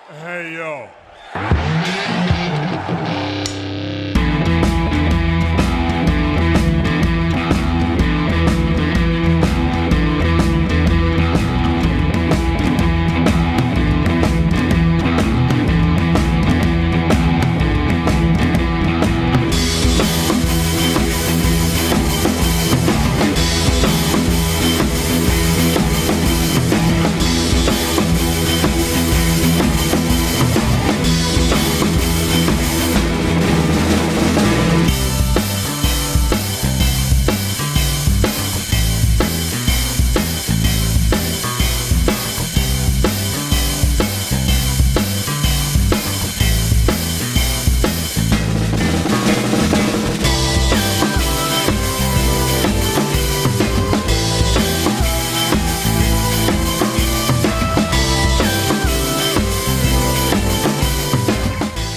Hey, yo.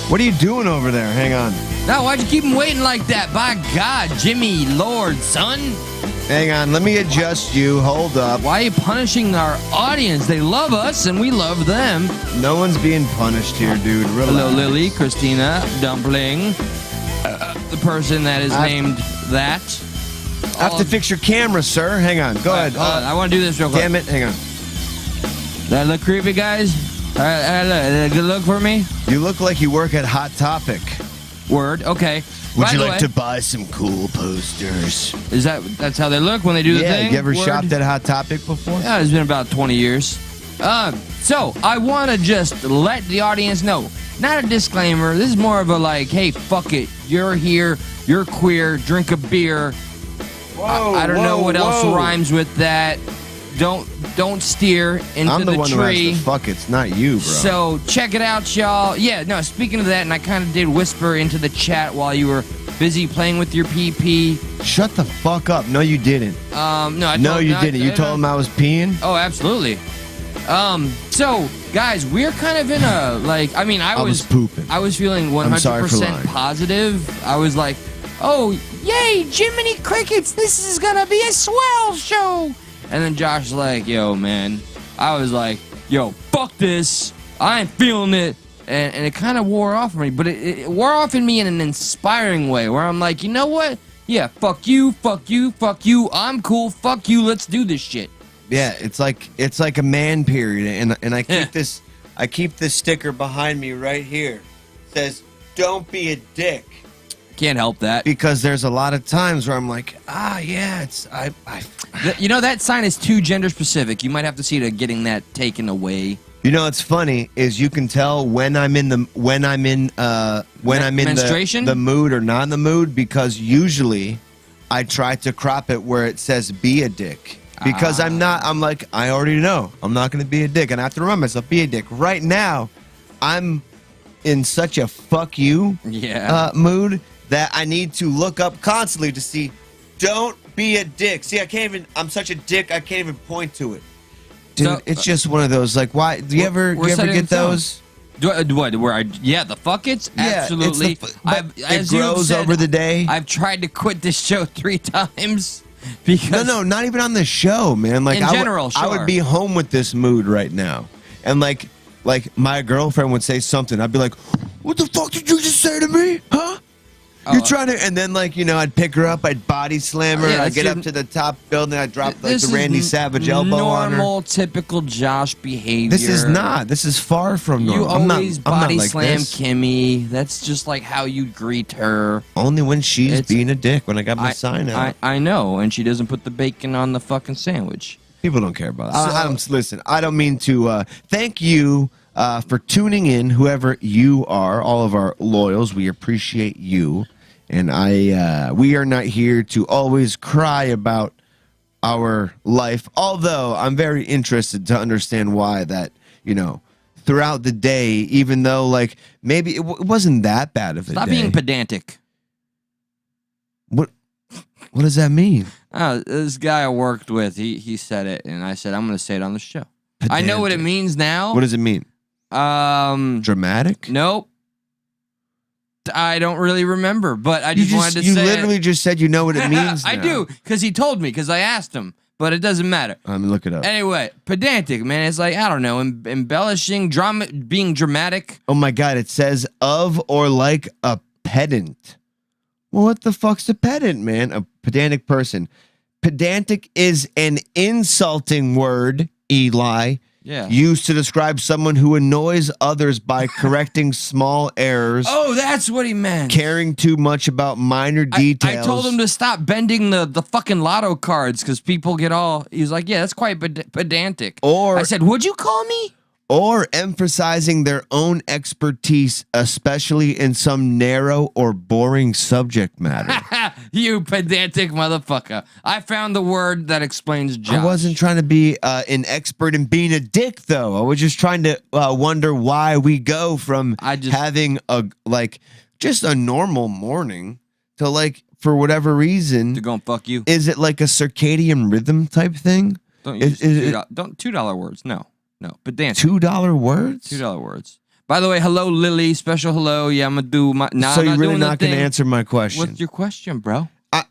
What are you doing over there? Hang on. Now, why'd you keep him waiting like that? By God, Jimmy Lord, son. Hang on. Let me adjust you. Hold up. Why are you punishing our audience? They love us and we love them. No one's being punished here, dude. Relax. Hello, Lily, Christina, Dumpling, the person that is named that. I have to fix your camera, sir. Hang on. Go ahead. Hold on. I want to do this real quick. Damn it. Hang on. That look creepy, guys? All right, good look for me? You look like you work at Hot Topic. Word, okay. Would By you the like way, to buy some cool posters? that's how they look when they do the thing? Yeah, you ever Word? shopped at Hot Topic before? Yeah, it's been about 20 years. So I want to just let the audience know, not a disclaimer. This is more of a like, hey, fuck it. You're here. You're queer. Drink a beer. Whoa, I don't know what else rhymes with that. Don't steer into I'm the one tree. who has to fuck. It's not you, bro. So check it out, y'all. Yeah, no, speaking of that, and I kind of did whisper into the chat while you were busy playing with your PP. Shut the fuck up. No, you didn't. No, you didn't. You told him I was peeing? Oh, absolutely. So, guys, we're kind of in a, like, I mean, I was pooping. I was feeling I'm sorry for 100% lying. positive. I was like, oh, yay, Jiminy Crickets, this is gonna be a swell show. And then Josh's like, yo, man. I was like, yo, fuck this. I ain't feeling it. And it kind of wore off on me, but it wore off in me in an inspiring way where I'm like, you know what? Yeah, fuck you, fuck you, fuck you. I'm cool. Fuck you. Let's do this shit. Yeah, it's like a man period, and I keep this sticker behind me right here. It says, "Don't be a dick." Can't help that. Because there's a lot of times where I'm like, yeah, You know, that sign is too gender specific. You might have to see to getting that taken away. You know, what's funny is you can tell when I'm in Menstruation? the mood or not in the mood, because usually I try to crop it where it says "be a dick." Because I'm like, I already know I'm not going to be a dick, and I have to remind myself, be a dick. Right now, I'm in such a fuck you mood that I need to look up constantly to see, don't be a dick. See, I'm such a dick, I can't even point to it. Dude, So, it's just one of those, like, why, do you ever get those? What? The fuck it's? Yeah, absolutely. it grows over the day. I've tried to quit this show 3 times because No, not even on the show, man. Like, in general, I would be home with this mood right now. And like my girlfriend would say something, I'd be like, what the fuck did you just say to me? Huh? You're trying to, and then I'd pick her up, I'd body slam her, I'd get up to the top building, I'd drop the Randy Savage elbow on her. Normal, typical Josh behavior. This is not. This is far from normal. You always body I'm not like slam this. Kimmy. That's just like how you greet her. Only when she's being a dick, when I got my sign out. I know, and she doesn't put the bacon on the fucking sandwich. People don't care about it. Listen, I don't mean to thank you for tuning in, whoever you are, all of our loyals. We appreciate you. And we are not here to always cry about our life, although I'm very interested to understand why that, throughout the day, even though, like, maybe it wasn't that bad of a day. Stop being pedantic. What does that mean? This guy I worked with, he said it, and I said, I'm going to say it on the show. Pedantic. I know what it means now. What does it mean? Dramatic? Nope. I don't really remember, but I just wanted to say You literally just said you know what it means I now. do, because he told me, because I asked him. but it doesn't matter. Look it up. Anyway, pedantic, man. It's like, I don't know, embellishing, drama, being dramatic. Oh my God, it says of or like a pedant. Well, what the fuck's a pedant, man? A pedantic person. Pedantic is an insulting word, Eli. Yeah. Used to describe someone who annoys others by correcting small errors. Oh, that's what he meant. Caring too much about minor details. I told him to stop bending the fucking lotto cards because people get all. He's like, yeah, that's quite pedantic. Or I said, would you call me? Or emphasizing their own expertise, especially in some narrow or boring subject matter. You pedantic motherfucker. I found the word that explains Josh. I wasn't trying to be an expert in being a dick, though. I was just trying to wonder why we go from having just a normal morning to for whatever reason. To go and fuck you. Is it like a circadian rhythm type thing? Don't use $2 words. No, pedantic. $2 words? $2 words. By the way, hello, Lily. Special hello. Yeah, I'm gonna do my. Nah, so I'm you're not really doing not gonna answer my question. What's your question, bro? Do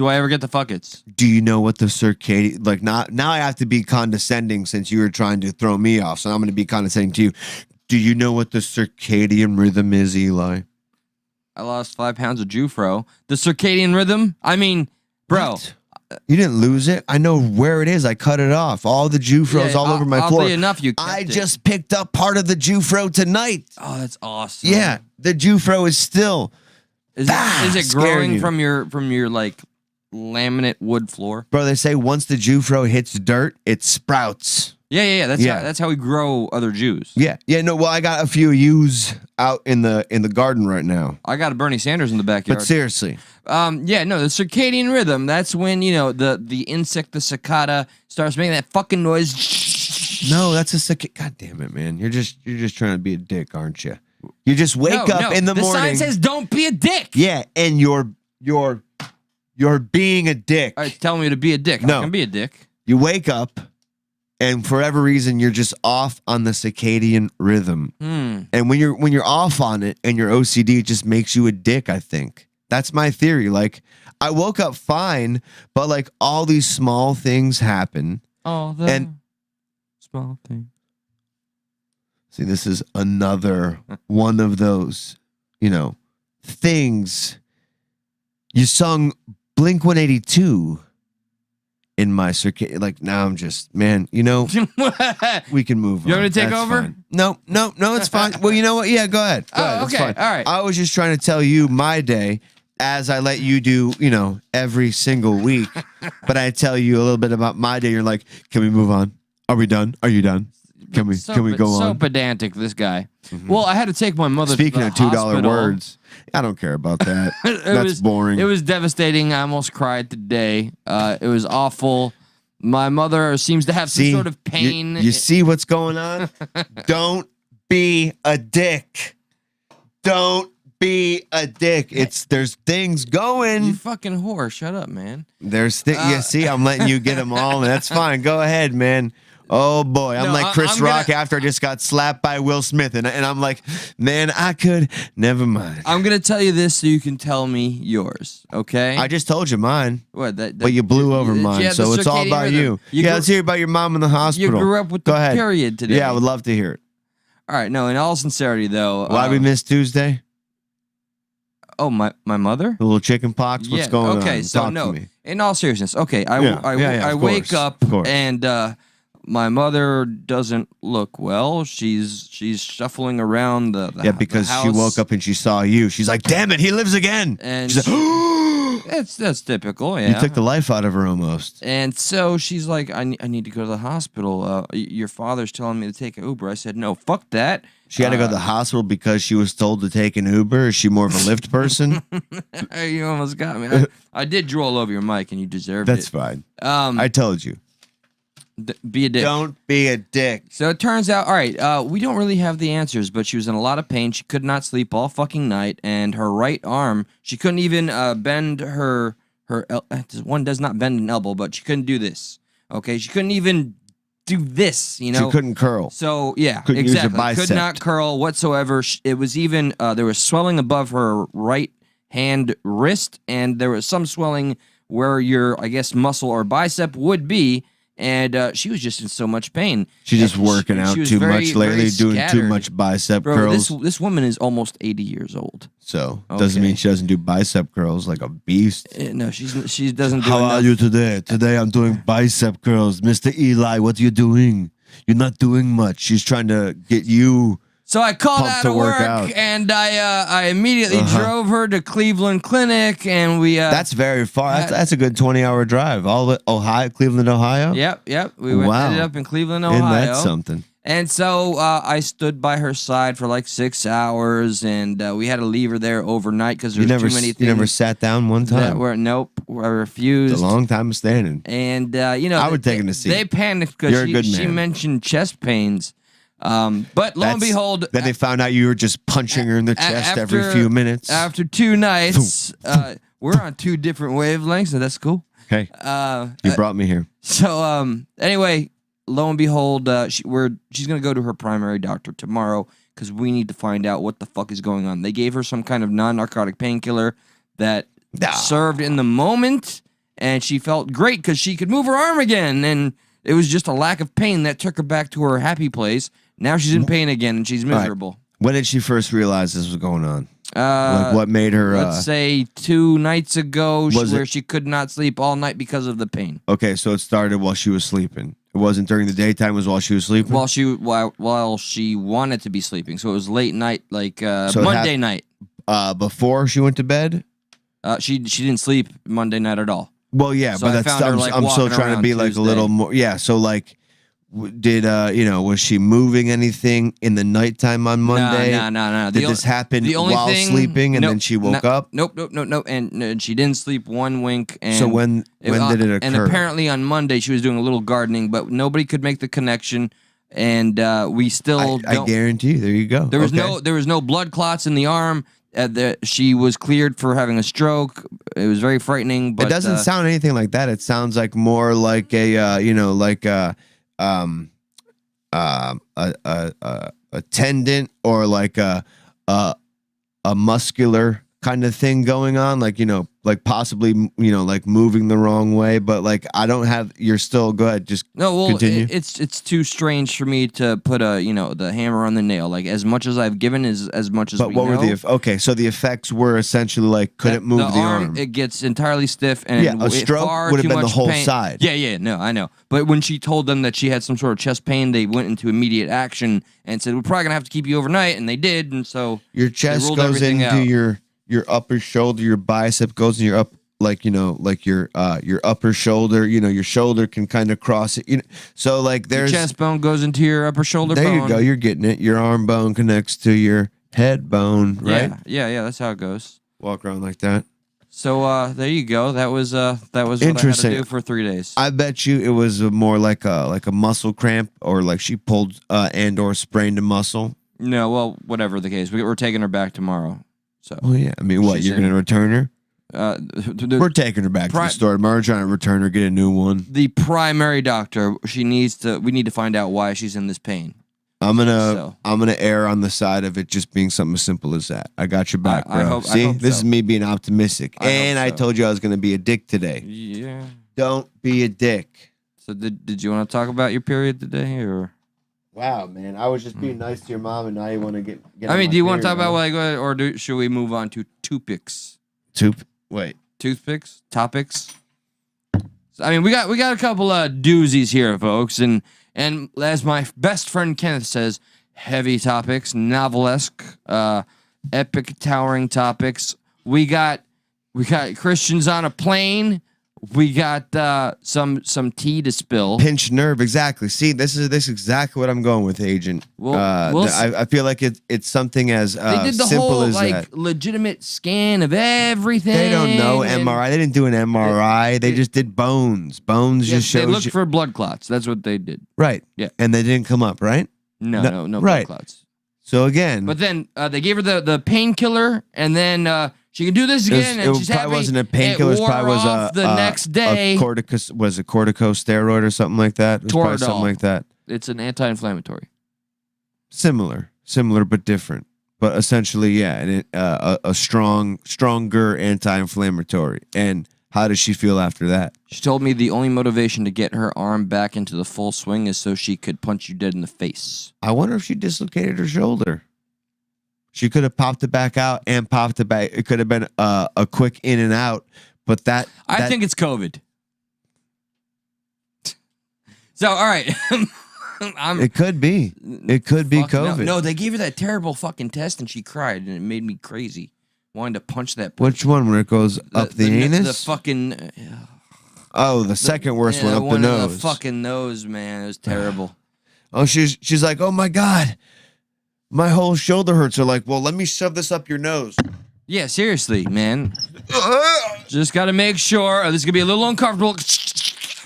I ever get the fuckets? Do you know what the circadian now I have to be condescending since you were trying to throw me off, so I'm gonna be condescending to you. Do you know what the circadian rhythm is, Eli? I lost 5 pounds of Jufro. The circadian rhythm? I mean, bro. What? You didn't lose it. I know where it is. I cut it off. All the Jufro's all over my floor. Enough, you I just picked up part of the Jufro tonight. Oh, that's awesome. Yeah, the Jufro is still. Is it growing from your laminate wood floor? Bro, they say once the Jufro hits dirt, it sprouts. Yeah. That's how we grow other Jews. Yeah. No. Well, I got a few ewes out in the garden right now. I got a Bernie Sanders in the backyard. But seriously. The circadian rhythm. That's when the insect, the cicada, starts making that fucking noise. No, that's a cicada. God damn it, man! You're just trying to be a dick, aren't you? You just wake up in the morning. The sign says don't be a dick. Yeah, and you're being a dick. All right, tell me to be a dick. No. I can be a dick. You wake up. And for whatever reason, you're just off on the circadian rhythm. And when you're off on it and you're OCD, it just makes you a dick, I think. That's my theory. I woke up fine, but all these small things happen. All the small things. See, this is another one of those, things. You sung Blink-182. In my circuit, now I'm just, man, we can move on. You want me to take That's over? Fine. No, it's fine. Well, you know what? Yeah, go ahead. Okay, all right. I was just trying to tell you my day as I let you do, every single week. But I tell you a little bit about my day. You're like, can we move on? Are we done? Are you done? Can we go on? So pedantic, this guy. Mm-hmm. Well, I had to take my mother Speaking to the of $2 hospital. words, I don't care about that. That's boring. It was devastating. I almost cried today. It was awful. My mother seems to have some sort of pain. You see what's going on? Don't be a dick. Don't be a dick. There's things going. You fucking whore. Shut up, man. There's you see, I'm letting you get them all. That's fine. Go ahead, man. Oh boy, I'm like Chris Rock after I just got slapped by Will Smith, and I'm like, man, I could. Never mind. I'm gonna tell you this so you can tell me yours, okay? I just told you mine. What? But you blew over mine, so it's all about you. Let's hear about your mom in the hospital. You grew up with the period today. Yeah, I would love to hear it. All right, no, in all sincerity though. Why we missed Tuesday? Oh, my mother? The little chicken pox. What's going on? Okay, so Talk no. to me. In all seriousness, okay, I wake up and. My mother doesn't look well. She's shuffling around the house. Because she woke up and she saw you. She's like, "Damn it, he lives again!" And she's like, that's typical. Yeah, you took the life out of her almost. And so she's like, "I need to go to the hospital. Your father's telling me to take an Uber." I said, "No, fuck that." She had to go to the hospital because she was told to take an Uber. Is she more of a Lyft person? You almost got me. I did drool over your mic, and you deserved it. That's fine. I told you. Be a dick. Don't be a dick. So it turns out, all right, we don't really have the answers, but she was in a lot of pain. She could not sleep all fucking night, and her right arm, she couldn't even bend her one does not bend an elbow, but she couldn't do this. Okay, she couldn't even do this. She couldn't curl. So yeah, couldn't exactly. Use her bicep. Could not curl whatsoever. It was even there was swelling above her right hand wrist, and there was some swelling where your, I guess, muscle or bicep would be. And she was just in so much pain. She's just working out too much lately, doing too much bicep curls. This woman is almost 80 years old. So doesn't mean she doesn't do bicep curls like a beast. No, she doesn't do How are you today? Today I'm doing bicep curls. Mr. Eli, what are you doing? You're not doing much. She's trying to get you. So I called out of work, and I immediately drove her to Cleveland Clinic, and we... that's very far. That's a good 20-hour drive. All the Ohio, Cleveland, Ohio? Yep. We ended up in Cleveland, Ohio. Isn't that something? And so I stood by her side for like 6 hours, and we had to leave her there overnight because there was too many things. You never sat down one time? Nope, I refused. It's a long time of standing. And, I would take him to see. They panicked because she mentioned chest pains. But lo and behold, then they found out you were just punching her in the chest every few minutes. After 2 nights, we're on 2 different wavelengths, so that's cool. Okay, you brought me here. So anyway, lo and behold, she's gonna go to her primary doctor tomorrow because we need to find out what the fuck is going on. They gave her some kind of non-narcotic painkiller that served in the moment, and she felt great because she could move her arm again, and it was just a lack of pain that took her back to her happy place. Now she's in pain again, and she's miserable. Right. When did she first realize this was going on? Like what made her... let's say 2 nights ago, where she could not sleep all night because of the pain. Okay, so it started while she was sleeping. It wasn't during the daytime, it was while she was sleeping? While she wanted to be sleeping. So it was late night, like Monday night. Before she went to bed? She didn't sleep Monday night at all. Well, yeah, so but I'm still trying to be like Tuesday. A little more. Yeah, so like, did was she moving anything in the nighttime on Monday? No. Did this happen while sleeping and then she woke up? Nope. And she didn't sleep one wink. And so when did it occur? And apparently on Monday she was doing a little gardening, but nobody could make the connection. And we still. I guarantee. There you go. There was no blood clots in the arm. She was cleared for having a stroke. It was very frightening. But it doesn't sound anything like that. It sounds like more like a a tendon or like a muscular kind of thing going on, like like possibly like moving the wrong way, but like I don't have. You're still go ahead. Just continue. It's too strange for me to put the hammer on the nail. Like as much as I've given is as much as. But what were the so the effects were essentially like couldn't move the arm. It gets entirely stiff and a stroke would have been the whole side. Yeah, no, I know. But when she told them that she had some sort of chest pain, they went into immediate action and said we're probably gonna have to keep you overnight, and they did, and so your chest goes into your upper shoulder, your bicep goes in your up, like your upper shoulder. Your shoulder can kind of cross it. So like there's your chest bone goes into your upper shoulder. There bone. You go. You're getting it. Your arm bone connects to your head bone, right? Yeah. That's how it goes. Walk around like that. So there you go. That was what I had to do for 3 days. I bet you it was more like a muscle cramp, or like she pulled and or sprained a muscle. No, well, whatever the case, we're taking her back tomorrow. So. Oh yeah, I mean, what, you're going to return her? We're taking her back to the store tomorrow, trying to return her, get a new one. The primary doctor, we need to find out why she's in this pain. I'm gonna err on the side of it just being something as simple as that. I got your back, bro. See, this is me being optimistic, and I told you I was gonna be a dick today. Yeah. Don't be a dick. So did you want to talk about your period today, or? Wow, man! I was just being nice to your mom, and now you want to get. I mean, do you want to talk about or should we move on to toothpicks? Toothpicks, topics. I mean, we got a couple of doozies here, folks, and as my best friend Kenneth says, heavy topics, novelesque, epic, towering topics. We got Christians on a plane. We got some tea to spill. Pinched nerve, exactly. See, this is exactly what I'm going with, Agent. I feel like it's something as they did the simple whole as like that. Legitimate scan of everything. They don't know MRI. They didn't do an MRI. They just did bones. Bones just shows. They looked for blood clots. That's what they did. Right. Yeah. And they didn't come up, right? No right. blood clots. So again, but then they gave her the painkiller, and then. She can do this again, and she's happy. It wasn't a painkiller. It probably was the next day. Was it corticosteroid or something like that? It was probably something like that. It's an anti-inflammatory. Similar but different. But essentially, yeah, a stronger anti-inflammatory. And How does she feel after that? She told me the only motivation to get her arm back into the full swing is so she could punch you dead in the face. I wonder if she dislocated her shoulder. She could have popped it back out and popped it back. It could have been a quick in and out, but I think it's COVID. So, all right. It could be. It could be COVID. No, they gave her that terrible fucking test and she cried and it made me crazy. Wanting to punch that person. Which one? Where it goes up the anus? The fucking... Oh, the second worst one, up the nose. The fucking nose, man. It was terrible. Oh, she's like, oh my God, my whole shoulder hurts. They're like, well, let me shove this up your nose. Yeah, seriously, man. Just got to make sure. This is going to be a little uncomfortable.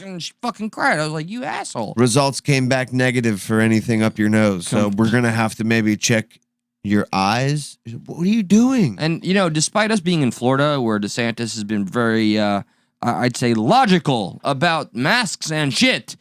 And she fucking cried. I was like, you asshole. Results came back negative for anything up your nose. So we're going to have to maybe check your eyes. What are you doing? And, you know, despite us being in Florida, where DeSantis has been very, I'd say, logical about masks and shit,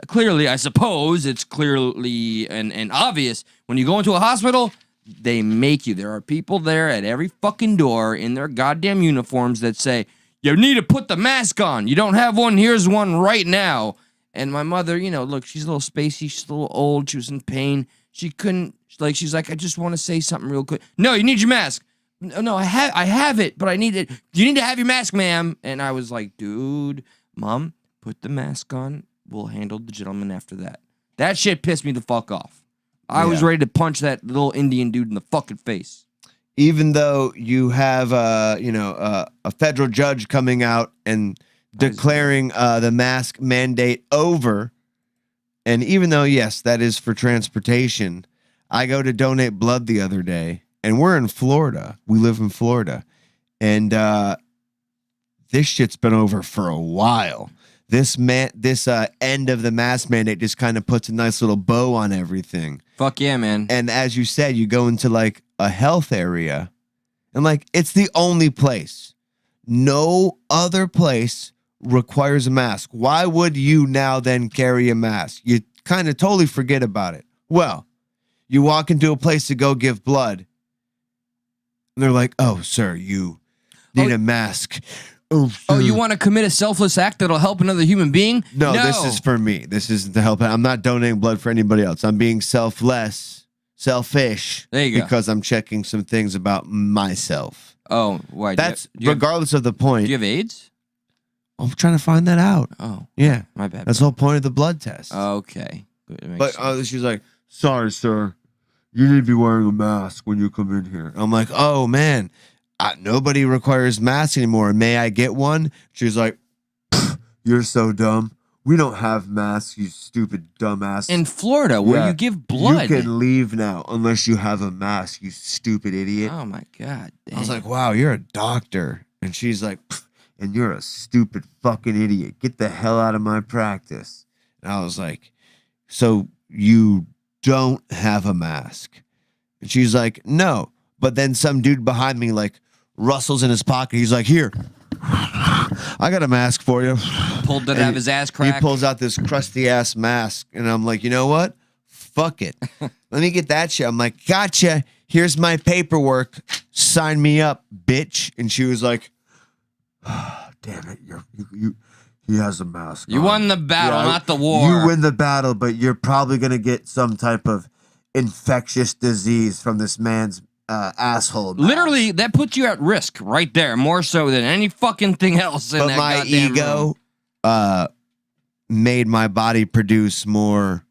clearly, I suppose, it's clearly and obvious. When you go into a hospital, they make you. There are people there at every fucking door in their goddamn uniforms that say, you need to put the mask on. You don't have one. Here's one right now. And my mother, you know, look, she's a little spacey. She's a little old. She was in pain. She couldn't, she's like, I just want to say something real quick. No, you need your mask. No, I have it, but I need it. You need to have your mask, ma'am. And I was like, dude, Mom, put the mask on. We'll handle the gentleman after that. That shit pissed me the fuck off. I was ready to punch that little Indian dude in the fucking face. Even though you have, a federal judge coming out and declaring the mask mandate over, and even though, yes, that is for transportation, I go to donate blood the other day, and we're in Florida. We live in Florida, and this shit's been over for a while. This end of the mask mandate just kind of puts a nice little bow on everything. Fuck yeah, man. And as you said, you go into like a health area, and like it's the only place. No other place requires a mask. Why would you now then carry a mask? You kind of totally forget about it. Well, you walk into a place to go give blood, and they're like, oh, sir, you need a mask. Oh, you want to commit a selfless act that'll help another human being? No, this is for me. This isn't to help. I'm not donating blood for anybody else. I'm being selfish. There you go. Because I'm checking some things about myself. Oh, why? That's regardless of the point. Do you have AIDS? I'm trying to find that out. Oh, yeah. My bad. That's the whole point of the blood test. Okay. But she's like, sorry, sir. You need to be wearing a mask when you come in here. I'm like, oh, man. Nobody requires masks anymore. May I get one? She's like, you're so dumb. We don't have masks, you stupid dumbass. In Florida, where you give blood. You can leave now unless you have a mask, you stupid idiot. Oh, my God. Dang. I was like, wow, you're a doctor. And she's like, and you're a stupid fucking idiot. Get the hell out of my practice. And I was like, so you don't have a mask? And she's like, no. But then some dude behind me, like, rustles in his pocket. He's like, here, I got a mask for you. Pulled it out of his ass crack. He pulls out this crusty ass mask. And I'm like, you know what? Fuck it. Let me get that shit. I'm like, gotcha. Here's my paperwork. Sign me up, bitch. And she was like, oh, damn it. He has a mask. You won the battle, not the war. You win the battle, but you're probably going to get some type of infectious disease from this man's asshole mask. Literally, that puts you at risk right there, more so than any fucking thing else in that my ego made my body produce more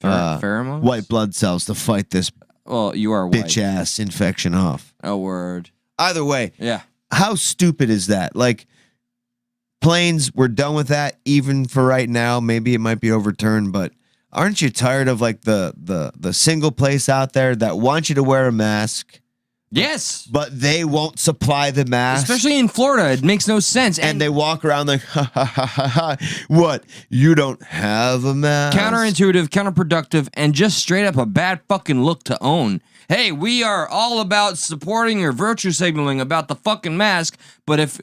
pheromones? White blood cells to fight this you are white. bitch ass infection off. Oh, word. Either way, yeah. How stupid is that? Like, planes, we're done with that, even for right now. Maybe it might be overturned, but aren't you tired of like the single place out there that wants you to wear a mask? Yes. But they won't supply the mask. Especially in Florida. It makes no sense. And they walk around like, ha, ha, ha, ha, ha. What? You don't have a mask? Counterintuitive, counterproductive, and just straight up a bad fucking look to own. Hey, we are all about supporting or virtue signaling about the fucking mask, but if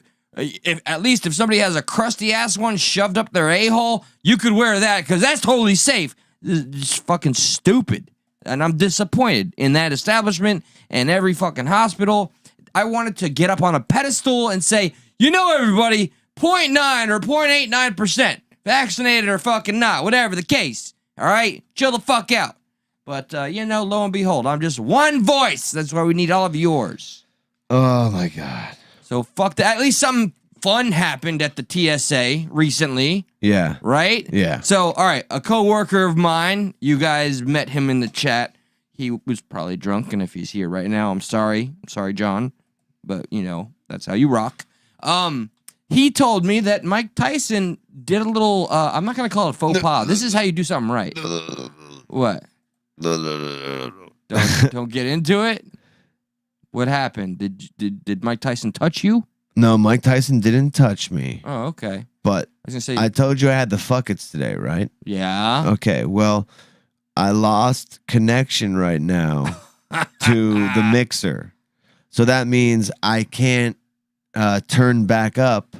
at least if somebody has a crusty ass one shoved up their a-hole, you could wear that because that's totally safe. It's fucking stupid. And I'm disappointed in that establishment and every fucking hospital. I wanted to get up on a pedestal and say, you know, everybody, 0.9 or 0.89%, vaccinated or fucking not, whatever the case. All right, chill the fuck out. But lo and behold, I'm just one voice. That's why we need all of yours. Oh my God. So fuck that. At least something fun happened at the TSA recently. Yeah. Right? Yeah. So, all right, a coworker of mine, you guys met him in the chat. He was probably drunk, and if he's here right now, I'm sorry. I'm sorry, John. But, that's how you rock. He told me that Mike Tyson did a little, I'm not going to call it faux pas. This is how you do something right. What? Don't get into it. What happened? Did Mike Tyson touch you? No, Mike Tyson didn't touch me. Oh, okay. But I was gonna say I told you I had the fuckets today, right? Yeah. Okay, well, I lost connection right now to the mixer. So that means I can't turn back up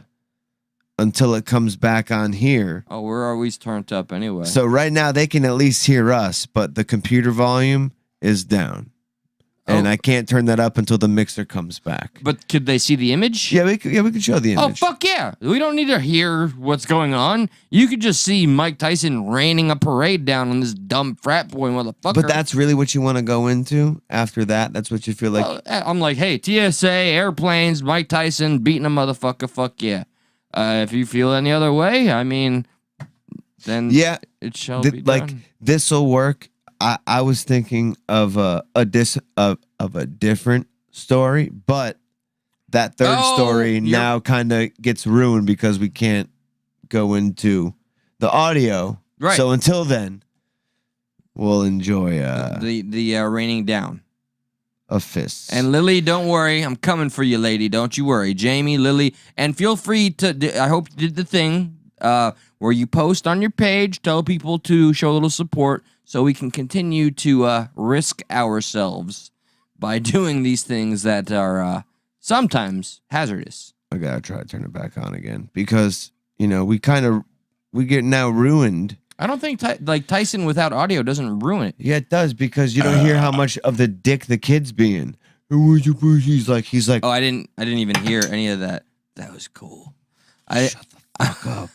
until it comes back on here. Oh, we're always turned up anyway. So right now they can at least hear us, but the computer volume is down. And I can't turn that up until the mixer comes back. But could they see the image? Yeah, we could show the image. Oh, fuck yeah. We don't need to hear what's going on. You could just see Mike Tyson raining a parade down on this dumb frat boy motherfucker. But that's really what you want to go into after that? That's what you feel like? Well, I'm like, hey, TSA, airplanes, Mike Tyson beating a motherfucker, fuck yeah. If you feel any other way, I mean, then it shall be done. Like, this will work. I was thinking of a different story, but that third story now kind of gets ruined because we can't go into the audio. Right. So until then, we'll enjoy the raining down of fists. And Lily, don't worry, I'm coming for you, lady. Don't you worry, Jamie, Lily, and feel free to. I hope you did the thing where you post on your page, tell people to show a little support. So we can continue to risk ourselves by doing these things that are sometimes hazardous. I gotta try to turn it back on again because we get now ruined. I don't think Tyson without audio doesn't ruin it. Yeah, it does because you don't hear how much of the dick the kid's being. He's like. Oh, I didn't even hear any of that. That was cool. Shut the fuck up.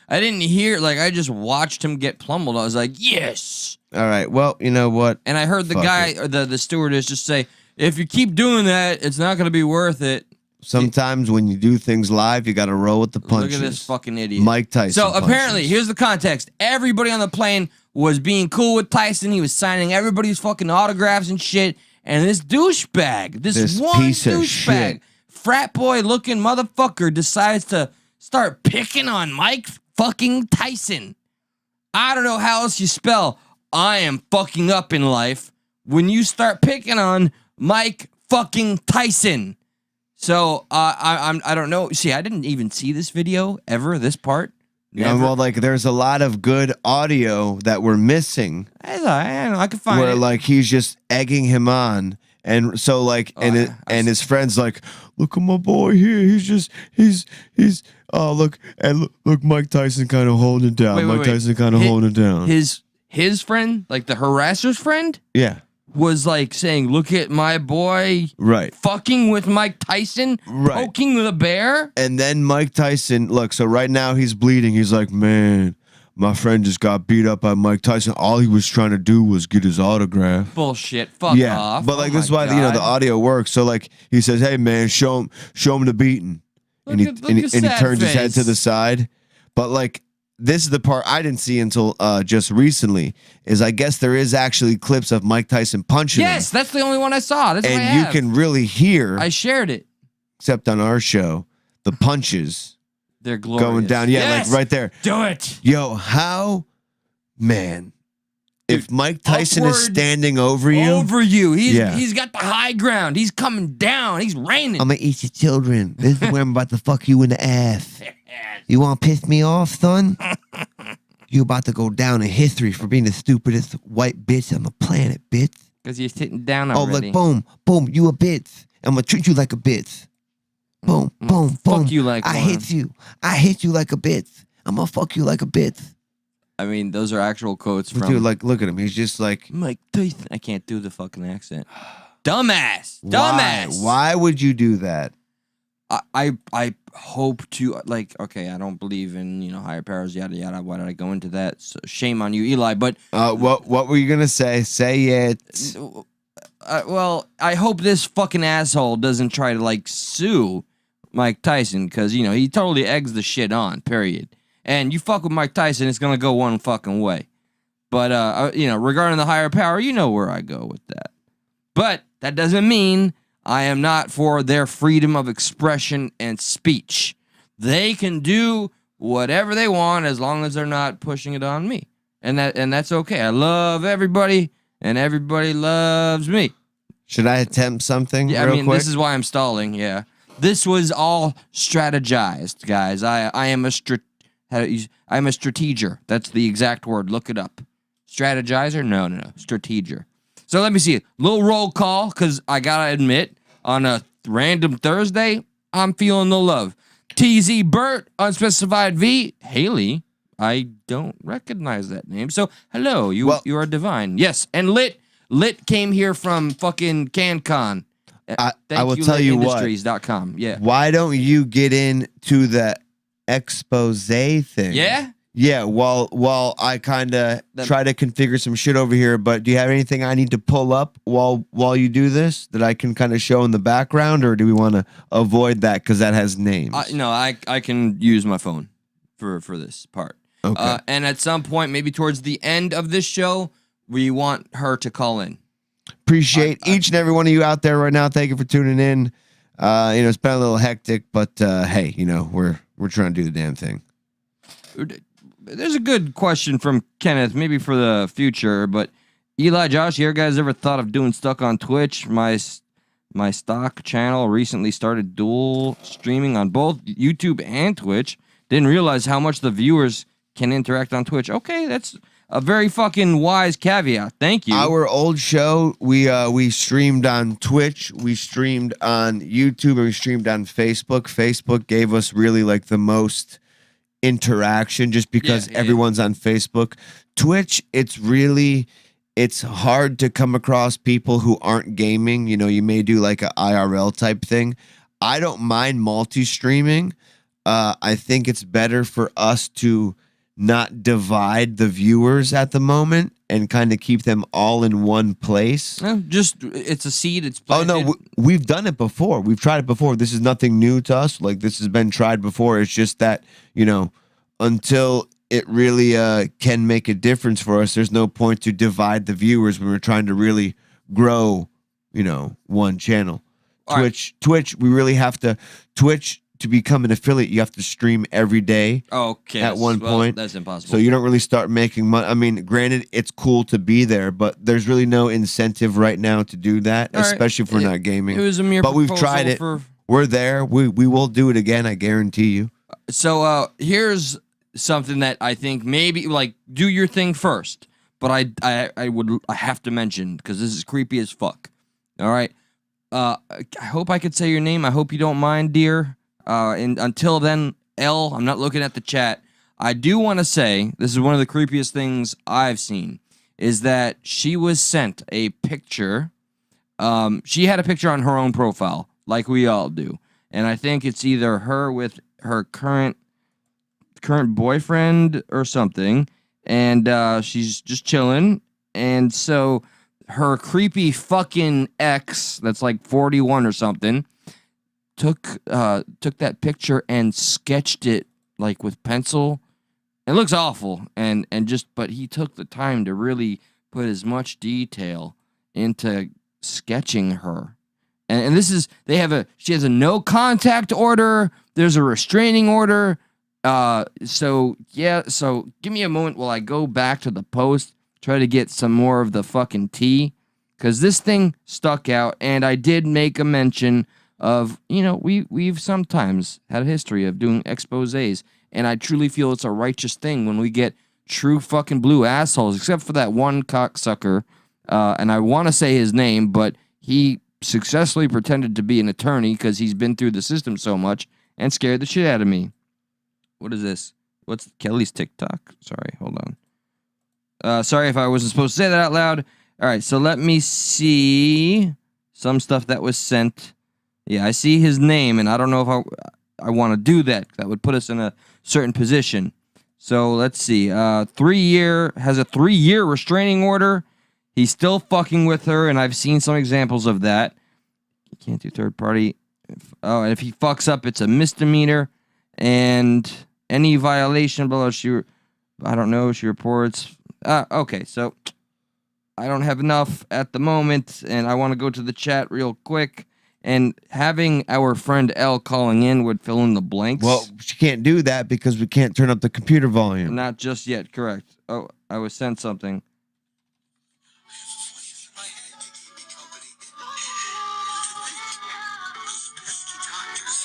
I didn't hear, I just watched him get plummeled. I was like, yes. All right, well, you know what? And I heard the guy, or the stewardess just say, if you keep doing that, it's not going to be worth it. Sometimes when you do things live, you got to roll with the punches. Look at this fucking idiot. Mike Tyson So punches. apparently, here's the context. Everybody on the plane was being cool with Tyson. He was signing everybody's fucking autographs and shit. And this douchebag, this one piece of douchebag, shit, frat boy looking motherfucker decides to start picking on Mike fucking Tyson. I don't know how else you spell I am fucking up in life when you start picking on Mike fucking Tyson. So I don't know. See, I didn't even see this video ever. This part. Yeah, well, there's a lot of good audio that we're missing. I could find it. Where he's just egging him on, and so and his friends look at my boy here. He's look Mike Tyson kind of holding it down. Mike Tyson kind of holding it down. His friend, the harasser's friend, was saying, look at my boy, right, fucking with Mike Tyson, right, poking the bear. And then Mike Tyson, so right now he's bleeding. He's like, man, my friend just got beat up by Mike Tyson. All he was trying to do was get his autograph. Bullshit. Fuck off. But this is why the audio works. So he says, hey man, show him the beating. And he turns his head to the side. But this is the part I didn't see until just recently, is I guess there is actually clips of Mike Tyson punching him. Yes, that's the only one I saw. That's and you can really hear. I shared it. Except on our show, the punches. They're glorious. Going down. Yeah, yes! right there. Do it. Yo, man. If Mike Tyson is standing over you. He's got the high ground. He's coming down. He's raining. I'm going to eat your children. This is where I'm about to fuck you in the ass. You want to piss me off, son? You about to go down in history for being the stupidest white bitch on the planet, bitch. Because you're sitting down already. Boom, you a bitch. I'm going to treat you like a bitch. Boom. Fuck you like I hit you. I hit you like a bitch. I'm going to fuck you like a bitch. I mean, those are actual quotes from... Dude, look at him. He's just Mike Tyson. I can't do the fucking accent. Dumbass. Why would you do that? I hope to, like, okay, I don't believe in, higher powers, yada yada. Why did I go into that? So shame on you, Eli. But what were you gonna say? Say it. well, I hope this fucking asshole doesn't try to like sue Mike Tyson, because he totally eggs the shit on. Period. And you fuck with Mike Tyson, it's gonna go one fucking way. But regarding the higher power, you know where I go with that. But that doesn't mean I am not for their freedom of expression and speech. They can do whatever they want as long as they're not pushing it on me. And that's okay. I love everybody, and everybody loves me. Should I attempt something? Yeah, real quick? This is why I'm stalling. Yeah, this was all strategized, guys. I am a strateger. That's the exact word. Look it up. Strategizer? No. Strateger. So let me see. Little roll call, because I gotta admit, on a random Thursday, I'm feeling the love. TZ Burt, Unspecified V, Haley. I don't recognize that name. So hello, you are divine. Yes, and Lit came here from fucking CanCon. I will tell you what. Industries.com. Yeah. Why don't you get into the expose thing? Yeah? Yeah, while I kind of try to configure some shit over here, but do you have anything I need to pull up while you do this that I can kind of show in the background, or do we want to avoid that because that has names? No, I can use my phone for this part. Okay. And at some point, maybe towards the end of this show, we want her to call in. Appreciate each and every one of you out there right now. Thank you for tuning in. It's been a little hectic, but hey, we're trying to do the damn thing. There's a good question from Kenneth, maybe for the future, but Eli, Josh, you guys ever thought of doing stuck on Twitch? My stock channel recently started dual streaming on both YouTube and Twitch. Didn't realize how much the viewers can interact on Twitch. Okay, that's a very fucking wise caveat. Thank you. Our old show, we streamed on Twitch, we streamed on YouTube, and we streamed on Facebook. Facebook gave us really like the most interaction just because everyone's on Facebook. Twitch, it's hard to come across people who aren't gaming. You may do like a IRL type thing. I don't mind multi-streaming. I think it's better for us to not divide the viewers at the moment and kind of keep them all in one place. It's a seed. It's planted. Oh no, we've done it before. We've tried it before. This is nothing new to us. Like, this has been tried before. It's just that until it really can make a difference for us, there's no point to divide the viewers when we're trying to really grow one channel. Twitch, we really have to. Twitch, to become an affiliate, you have to stream every day. Okay. At one point. That's impossible. So you don't really start making money. I mean, granted, it's cool to be there, but there's really no incentive right now to do that, especially if we're not gaming. It was a mere but we've tried it. We're there. We will do it again, I guarantee you. So here's something that I think maybe, like, do your thing first. But I have to mention, because this is creepy as fuck. All right. I hope I could say your name. I hope you don't mind, dear. And until then, L, I'm not looking at the chat. I do want to say, this is one of the creepiest things I've seen, is that she was sent a picture. She had a picture on her own profile, like we all do. And I think it's either her with her current boyfriend or something. And she's just chilling. And so her creepy fucking ex, that's like 41 or something, took that picture and sketched it like with pencil. It looks awful, but he took the time to really put as much detail into sketching her. And this is, she has a no contact order. There's a restraining order. So give me a moment while I go back to the post, try to get some more of the fucking tea, because this thing stuck out, and I did make a mention of, we've sometimes had a history of doing exposés, and I truly feel it's a righteous thing when we get true fucking blue assholes, except for that one cocksucker, and I want to say his name, but he successfully pretended to be an attorney because he's been through the system so much and scared the shit out of me. What is this? What's Kelly's TikTok? Sorry, hold on. Sorry if I wasn't supposed to say that out loud. All right, so let me see some stuff that was sent. Yeah, I see his name, and I don't know if I want to do that. That would put us in a certain position. So let's see. 3-year has a 3-year restraining order. He's still fucking with her, and I've seen some examples of that. You can't do third party. And if he fucks up, it's a misdemeanor, and any violation, blah, blah, I don't know. She reports. Okay, so I don't have enough at the moment, and I want to go to the chat real quick. And having our friend L calling in would fill in the blanks. Well, she can't do that because we can't turn up the computer volume. Not just yet, correct. Oh, I was sent something.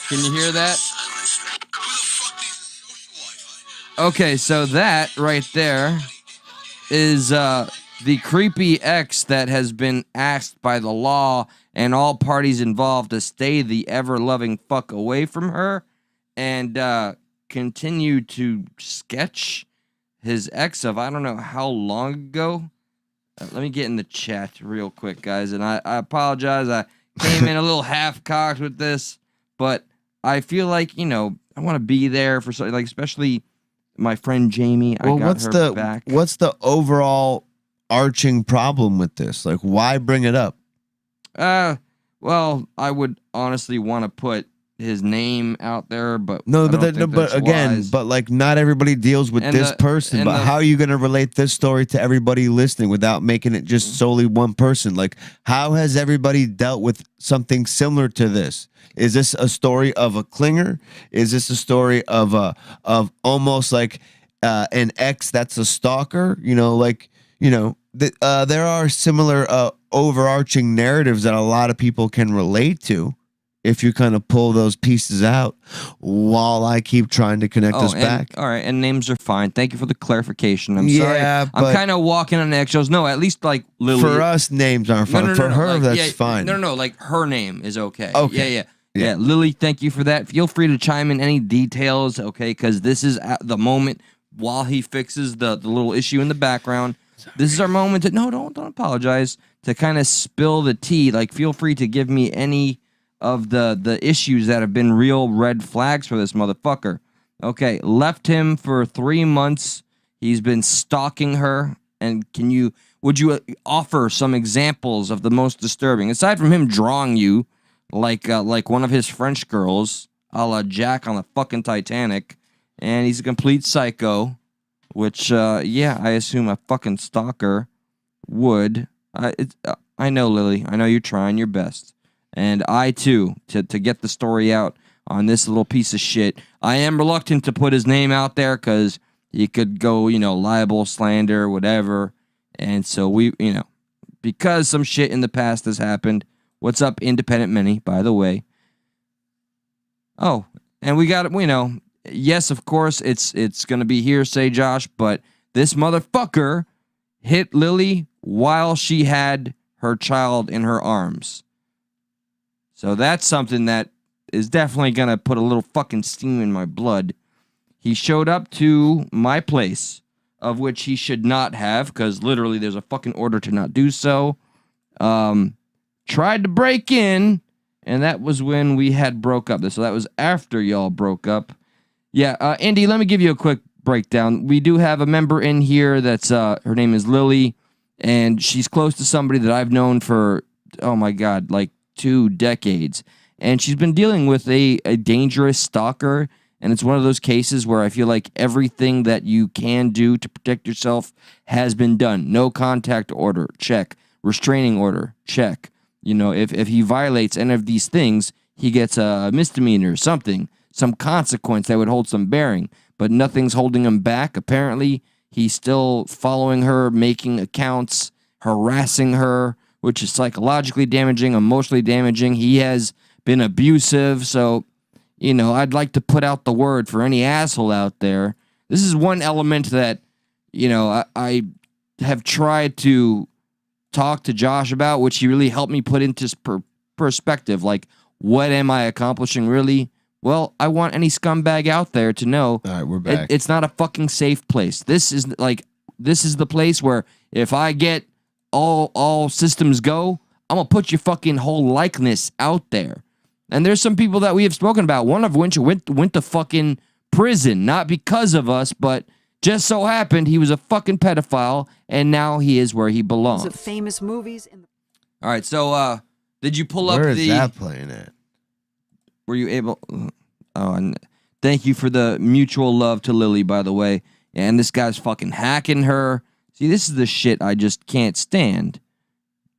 Can you hear that? Okay, so that right there is the creepy ex that has been asked by the law and all parties involved to stay the ever-loving fuck away from her and continue to sketch his ex of I don't know how long ago. Let me get in the chat real quick, guys, and I apologize. I came in a little half-cocked with this, but I feel like, I want to be there for something, like, especially my friend Jamie. Well, I got her back. What's the overall arching problem with this? Like, why bring it up? Well, I would honestly want to put his name out there, but like not everybody deals with this person. But how are you going to relate this story to everybody listening without making it just solely one person? Like, how has everybody dealt with something similar to this? Is this a story of a clinger? Is this a story of almost like an ex that's a stalker? There are similar overarching narratives that a lot of people can relate to if you kind of pull those pieces out while I keep trying to connect us back. All right, and names are fine. Thank you for the clarification. I'm sorry. I'm kind of walking on eggshells. No, at least like Lily. For us, names aren't fine. For her, that's fine. No, like her name is okay. Okay. Yeah, Lily, thank you for that. Feel free to chime in any details, okay, because this is at the moment while he fixes the little issue in the background. This is our moment to don't apologize, to kind of spill the tea. Like, feel free to give me any of the issues that have been real red flags for this motherfucker. Okay, left him for 3 months. He's been stalking her. And would you offer some examples of the most disturbing, aside from him drawing you like one of his French girls, a la Jack on the fucking Titanic, and he's a complete psycho. Which, I assume a fucking stalker would. I know, Lily. I know you're trying your best. And I, too, to get the story out on this little piece of shit. I am reluctant to put his name out there because he could go, libel, slander, whatever. And so because some shit in the past has happened. What's up, Independent Mini, by the way? Oh, and we got, yes, of course, it's going to be hearsay, Josh, but this motherfucker hit Lily while she had her child in her arms. So that's something that is definitely going to put a little fucking steam in my blood. He showed up to my place, of which he should not have, because literally there's a fucking order to not do so. Tried to break in, and that was when we had broke up. So that was after y'all broke up. Yeah, Andy, let me give you a quick breakdown. We do have a member in here that's, her name is Lily, and she's close to somebody that I've known for, oh my God, like 2 decades. And she's been dealing with a dangerous stalker, and it's one of those cases where I feel like everything that you can do to protect yourself has been done. No contact order, check. Restraining order, check. If he violates any of these things, he gets a misdemeanor, something. Some consequence that would hold some bearing, but nothing's holding him back. Apparently, he's still following her, making accounts, harassing her, which is psychologically damaging, emotionally damaging. He has been abusive, so, I'd like to put out the word for any asshole out there. This is one element that, I have tried to talk to Josh about, which he really helped me put into perspective. Like, what am I accomplishing really? Well, I want any scumbag out there to know. All right, we're back. It's not a fucking safe place. This is the place where if I get all systems go, I'm gonna put your fucking whole likeness out there. And there's some people that we have spoken about, one of which went to fucking prison, not because of us, but just so happened he was a fucking pedophile, and now he is where he belongs. Of famous movies. All right, so did you pull up Where the... is that playing at? Were you able... Oh, and thank you for the mutual love to Lily, by the way. And this guy's fucking hacking her. See, this is the shit I just can't stand.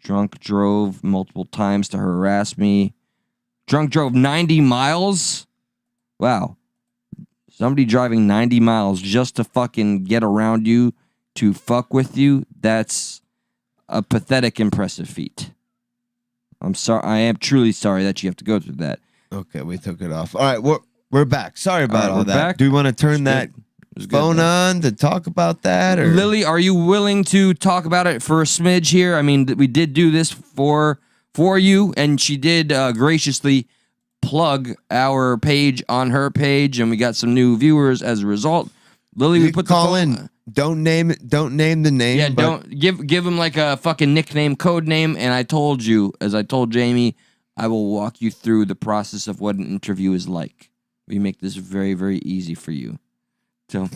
Drunk drove multiple times to harass me. Drunk drove 90 miles? Wow. Somebody driving 90 miles just to fucking get around you, to fuck with you, that's a pathetic, impressive feat. I'm sorry. I am truly sorry that you have to go through that. Okay, we took it off. All right, we're back. Sorry about all that. Back. Do we want to turn that phone on to talk about that? Or? Lily, are you willing to talk about it for a smidge here? I mean, we did do this for you, and she did graciously plug our page on her page, and we got some new viewers as a result. Lily, we put the call phone in. Don't name it. Don't name the name. Yeah, don't give him like a fucking nickname, code name. And I told you, as I told Jamie, I will walk you through the process of what an interview is like. We make this very, very easy for you. So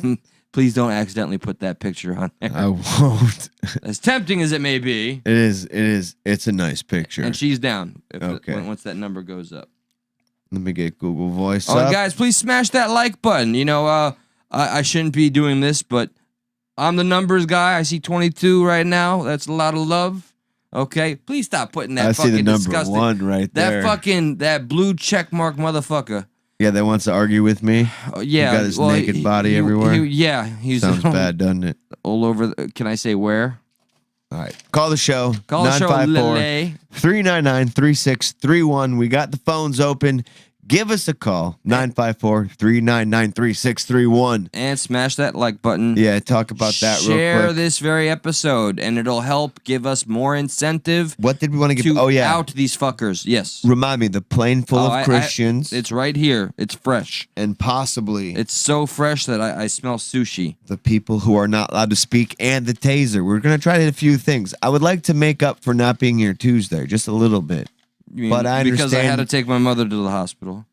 please don't accidentally put that picture on there. I won't. As tempting as it may be. It is. It's a nice picture. And she's down. Once that number goes up. Let me get Google Voice up. up. Guys, please smash that like button. You know, I shouldn't be doing this, but I'm the numbers guy. I see 22 right now. That's a lot of love. Okay, please stop putting that. I see the number disgusting, 1 right there. That blue checkmark motherfucker. Yeah, that wants to argue with me. Yeah, he got his naked body everywhere. He's sounds bad, doesn't it? All over. Can I say where? All right, call the show. Call the show. 954-399-3631. We got the phones open. Give us a call, 954-399-3631. And smash that like button. Yeah, talk about that real quick. Share this very episode, and it'll help give us more incentive. What did we want to give? Out these fuckers. Yes. Remind me, the plane full of Christians. It's right here. It's fresh. And possibly. It's so fresh that I smell sushi. The people who are not allowed to speak and the taser. We're going to try a few things. I would like to make up for not being here Tuesday, just a little bit. But I understand. Because I had to take my mother to the hospital.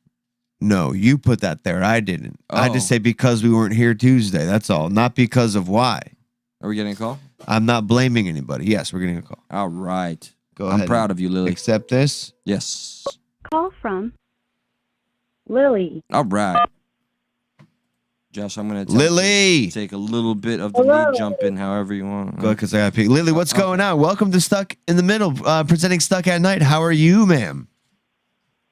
No, you put that there. I didn't. I just say because we weren't here Tuesday. That's all. Not because of why. Are we getting a call? I'm not blaming anybody. Yes, we're getting a call. All right. Go ahead. I'm proud of you, Lily. Accept this? Yes. Call from Lily. All right. Josh, I'm going to Lily. Take a little bit of the lead, jump in however you want. Go because I got to pick. Lily, what's going on? Welcome to Stuck in the Middle, presenting Stuck at Night. How are you, ma'am?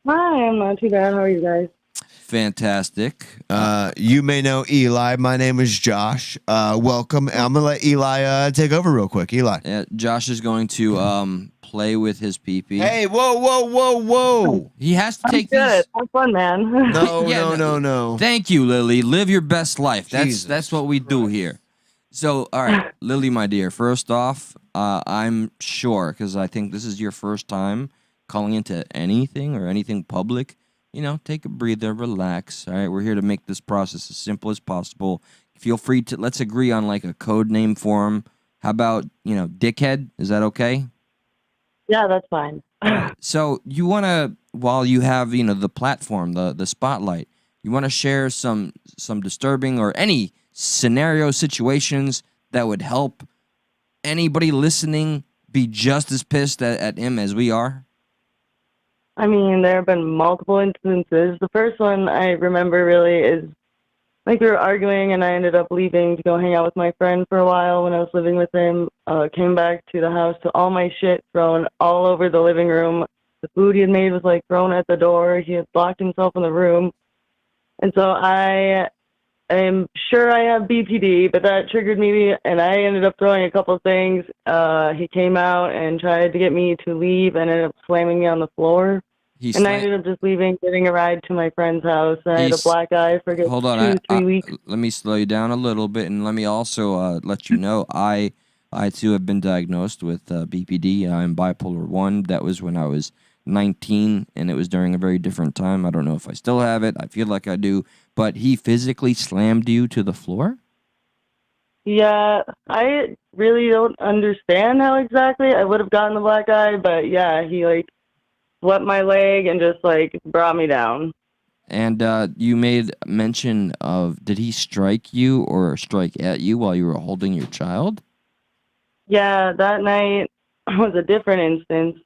Hi, I'm not too bad. How are you guys? Fantastic. You may know Eli. My name is Josh. Welcome. I'm going to let Eli take over real quick. Eli. Yeah, Josh is going to play with his pee-pee. Hey, whoa. He has to take good. these. Have fun, man. No. Thank you, Lily. Live your best life. That's what we do here. So, all right, Lily, my dear, first off, I'm sure, because I think this is your first time calling into anything or anything public, you know, take a breather, relax. All right, we're here to make this process as simple as possible. Feel free to, let's agree on like a code name for him. How about, dickhead? Is that okay? Yeah, that's fine. So you want to, while you have, the platform, the spotlight, you want to share some disturbing or any scenario situations that would help anybody listening be just as pissed at him as we are? I mean, there have been multiple instances. The first one I remember really is like we were arguing and I ended up leaving to go hang out with my friend for a while when I was living with him. Came back to the house to all my shit thrown all over the living room. The food he had made was like thrown at the door. He had locked himself in the room. And so I am sure I have BPD, but that triggered me and I ended up throwing a couple of things. He came out and tried to get me to leave and ended up slamming me on the floor. I ended up just leaving, getting a ride to my friend's house. I had a black eye for 2-3 weeks. Let me slow you down a little bit, and let me also let you know I too have been diagnosed with BPD. I'm bipolar 1. That was when I was 19, and it was during a very different time. I don't know if I still have it. I feel like I do. But he physically slammed you to the floor? Yeah, I really don't understand how exactly I would have gotten the black eye, but yeah, he swept my leg and just like brought me down. And you made mention of, did he strike you or strike at you while you were holding your child? Yeah, that night was a different instance.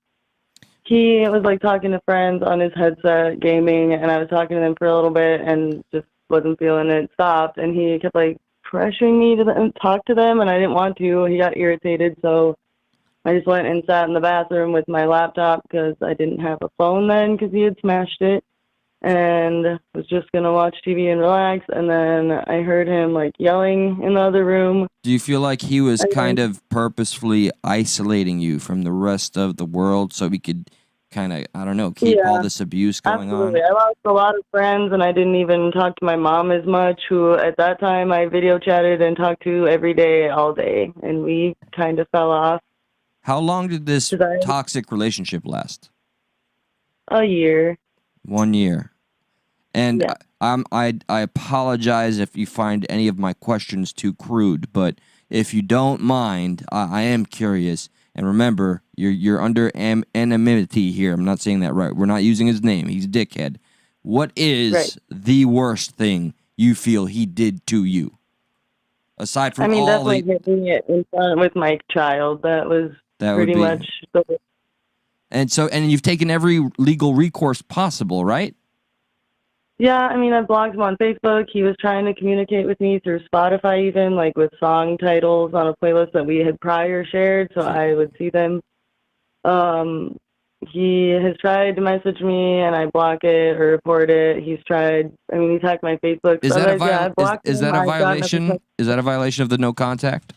He was like talking to friends on his headset, gaming, and I was talking to them for a little bit and just wasn't feeling it. Stopped, and he kept like pressuring me to talk to them, and I didn't want to. He got irritated, so I just went and sat in the bathroom with my laptop because I didn't have a phone then because he had smashed it, and was just gonna watch TV and relax. And then I heard him like yelling in the other room. Do you feel like he was kind of purposefully isolating you from the rest of the world so he could kind of, I don't know, keep all this abuse going Absolutely. on? I lost a lot of friends, and I didn't even talk to my mom as much, who at that time I video chatted and talked to every day, all day, and we kind of fell off. How long did this toxic relationship last? A year. 1 year. And Yeah. I apologize if you find any of my questions too crude, but if you don't mind, I am curious. And remember, you're under anonymity here. I'm not saying that right. We're not using his name. He's a dickhead. What is the worst thing you feel he did to you? Aside from definitely hitting it in front with my child. That was pretty much. And you've taken every legal recourse possible, right? Yeah, I blocked him on Facebook. He was trying to communicate with me through Spotify even, like with song titles on a playlist that we had prior shared, so I would see them. He has tried to message me, and I block it or report it. He's tried, he's hacked my Facebook. Is that a violation? Is that a violation of the no contact?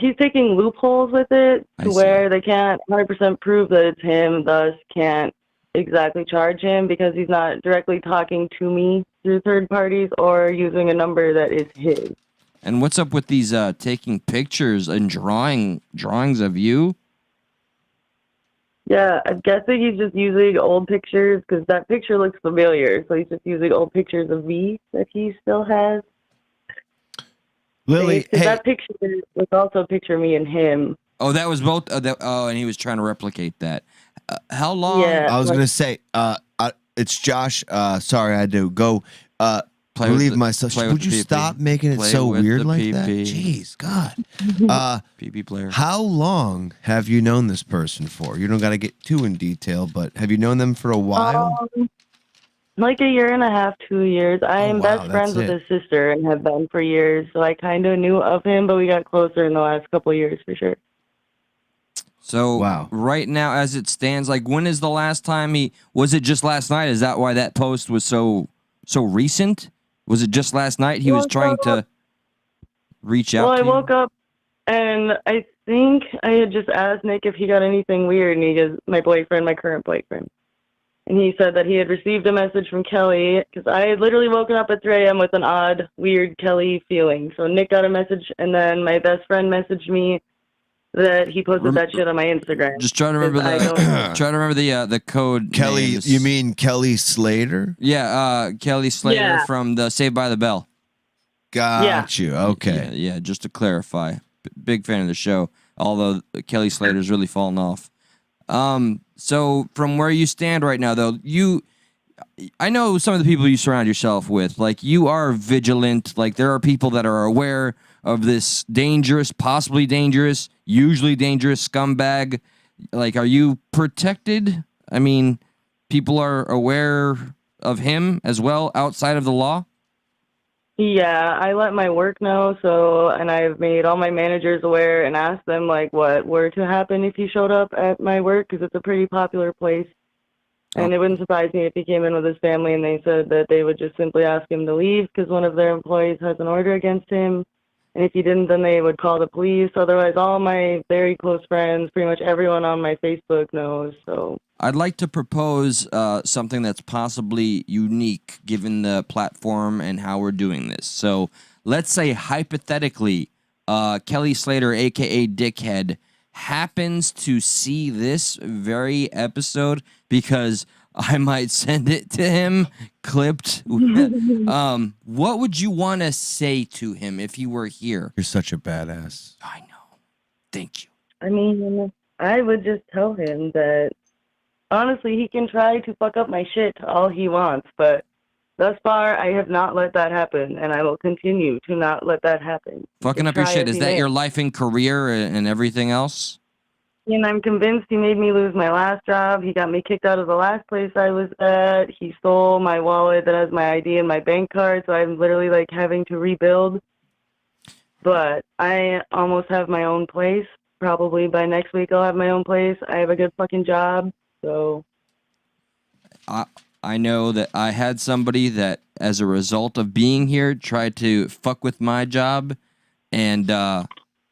He's taking loopholes with it to where they can't 100% prove that it's him, thus can't exactly charge him because he's not directly talking to me through third parties or using a number that is his. And what's up with these taking pictures and drawings of you? Yeah, I'm guessing he's just using old pictures because that picture looks familiar. So he's just using old pictures of me that he still has. Lily, hey. That picture was also a picture of me and him. Oh, that was both. And he was trying to replicate that. How long? Yeah, I was gonna say, it's Josh. Sorry, I had to go. Relieve myself. Would you stop making it so weird like that? Jeez, God. PP player. How long have you known this person for? You don't got to get too in detail, but have you known them for a while? Like a year and a half, 2 years. I am best friends with his sister and have been for years, so I kind of knew of him, but we got closer in the last couple of years for sure. So right now, as it stands, like when is the last time was it just last night? Is that why that post was so recent? Was it just last night he was trying to reach out to you? Well, I woke up and I think I had just asked Nick if he got anything weird, and he goes, my current boyfriend. And he said that he had received a message from Kelly, because I had literally woken up at 3 a.m. with an odd, weird Kelly feeling. So Nick got a message, and then my best friend messaged me that he posted that shit on my Instagram. Just trying to remember the code. Kelly, names. You mean Kelly Slater? Yeah, Kelly Slater from the Saved by the Bell. Got you. Okay. Yeah, just to clarify. Big fan of the show, although Kelly Slater's really fallen off. So from where you stand right now, though, I know some of the people you surround yourself with, like you are vigilant. Like there are people that are aware of this dangerous, possibly dangerous, usually dangerous scumbag. Like, are you protected? I mean, people are aware of him as well outside of the law? Yeah, I let my work know, and I've made all my managers aware and asked them, like, what were to happen if he showed up at my work, because it's a pretty popular place. And it wouldn't surprise me if he came in with his family and they said that they would just simply ask him to leave because one of their employees has an order against him. And if he didn't, then they would call the police. Otherwise, all my very close friends, pretty much everyone on my Facebook knows. So I'd like to propose something that's possibly unique given the platform and how we're doing this. So let's say hypothetically, Kelly Slater, a.k.a. Dickhead, happens to see this very episode because I might send it to him clipped. What would you want to say to him if he were here? You're such a badass. I know. Thank you. I mean, I would just tell him that, honestly, he can try to fuck up my shit all he wants, but thus far, I have not let that happen, and I will continue to not let that happen. Fucking up your shit. Is that your life and career and everything else? And I'm convinced he made me lose my last job. He got me kicked out of the last place I was at. He stole my wallet that has my ID and my bank card, so I'm literally like having to rebuild. But I almost have my own place. Probably by next week I'll have my own place. I have a good fucking job, so. I know that I had somebody that, as a result of being here, tried to fuck with my job, and that's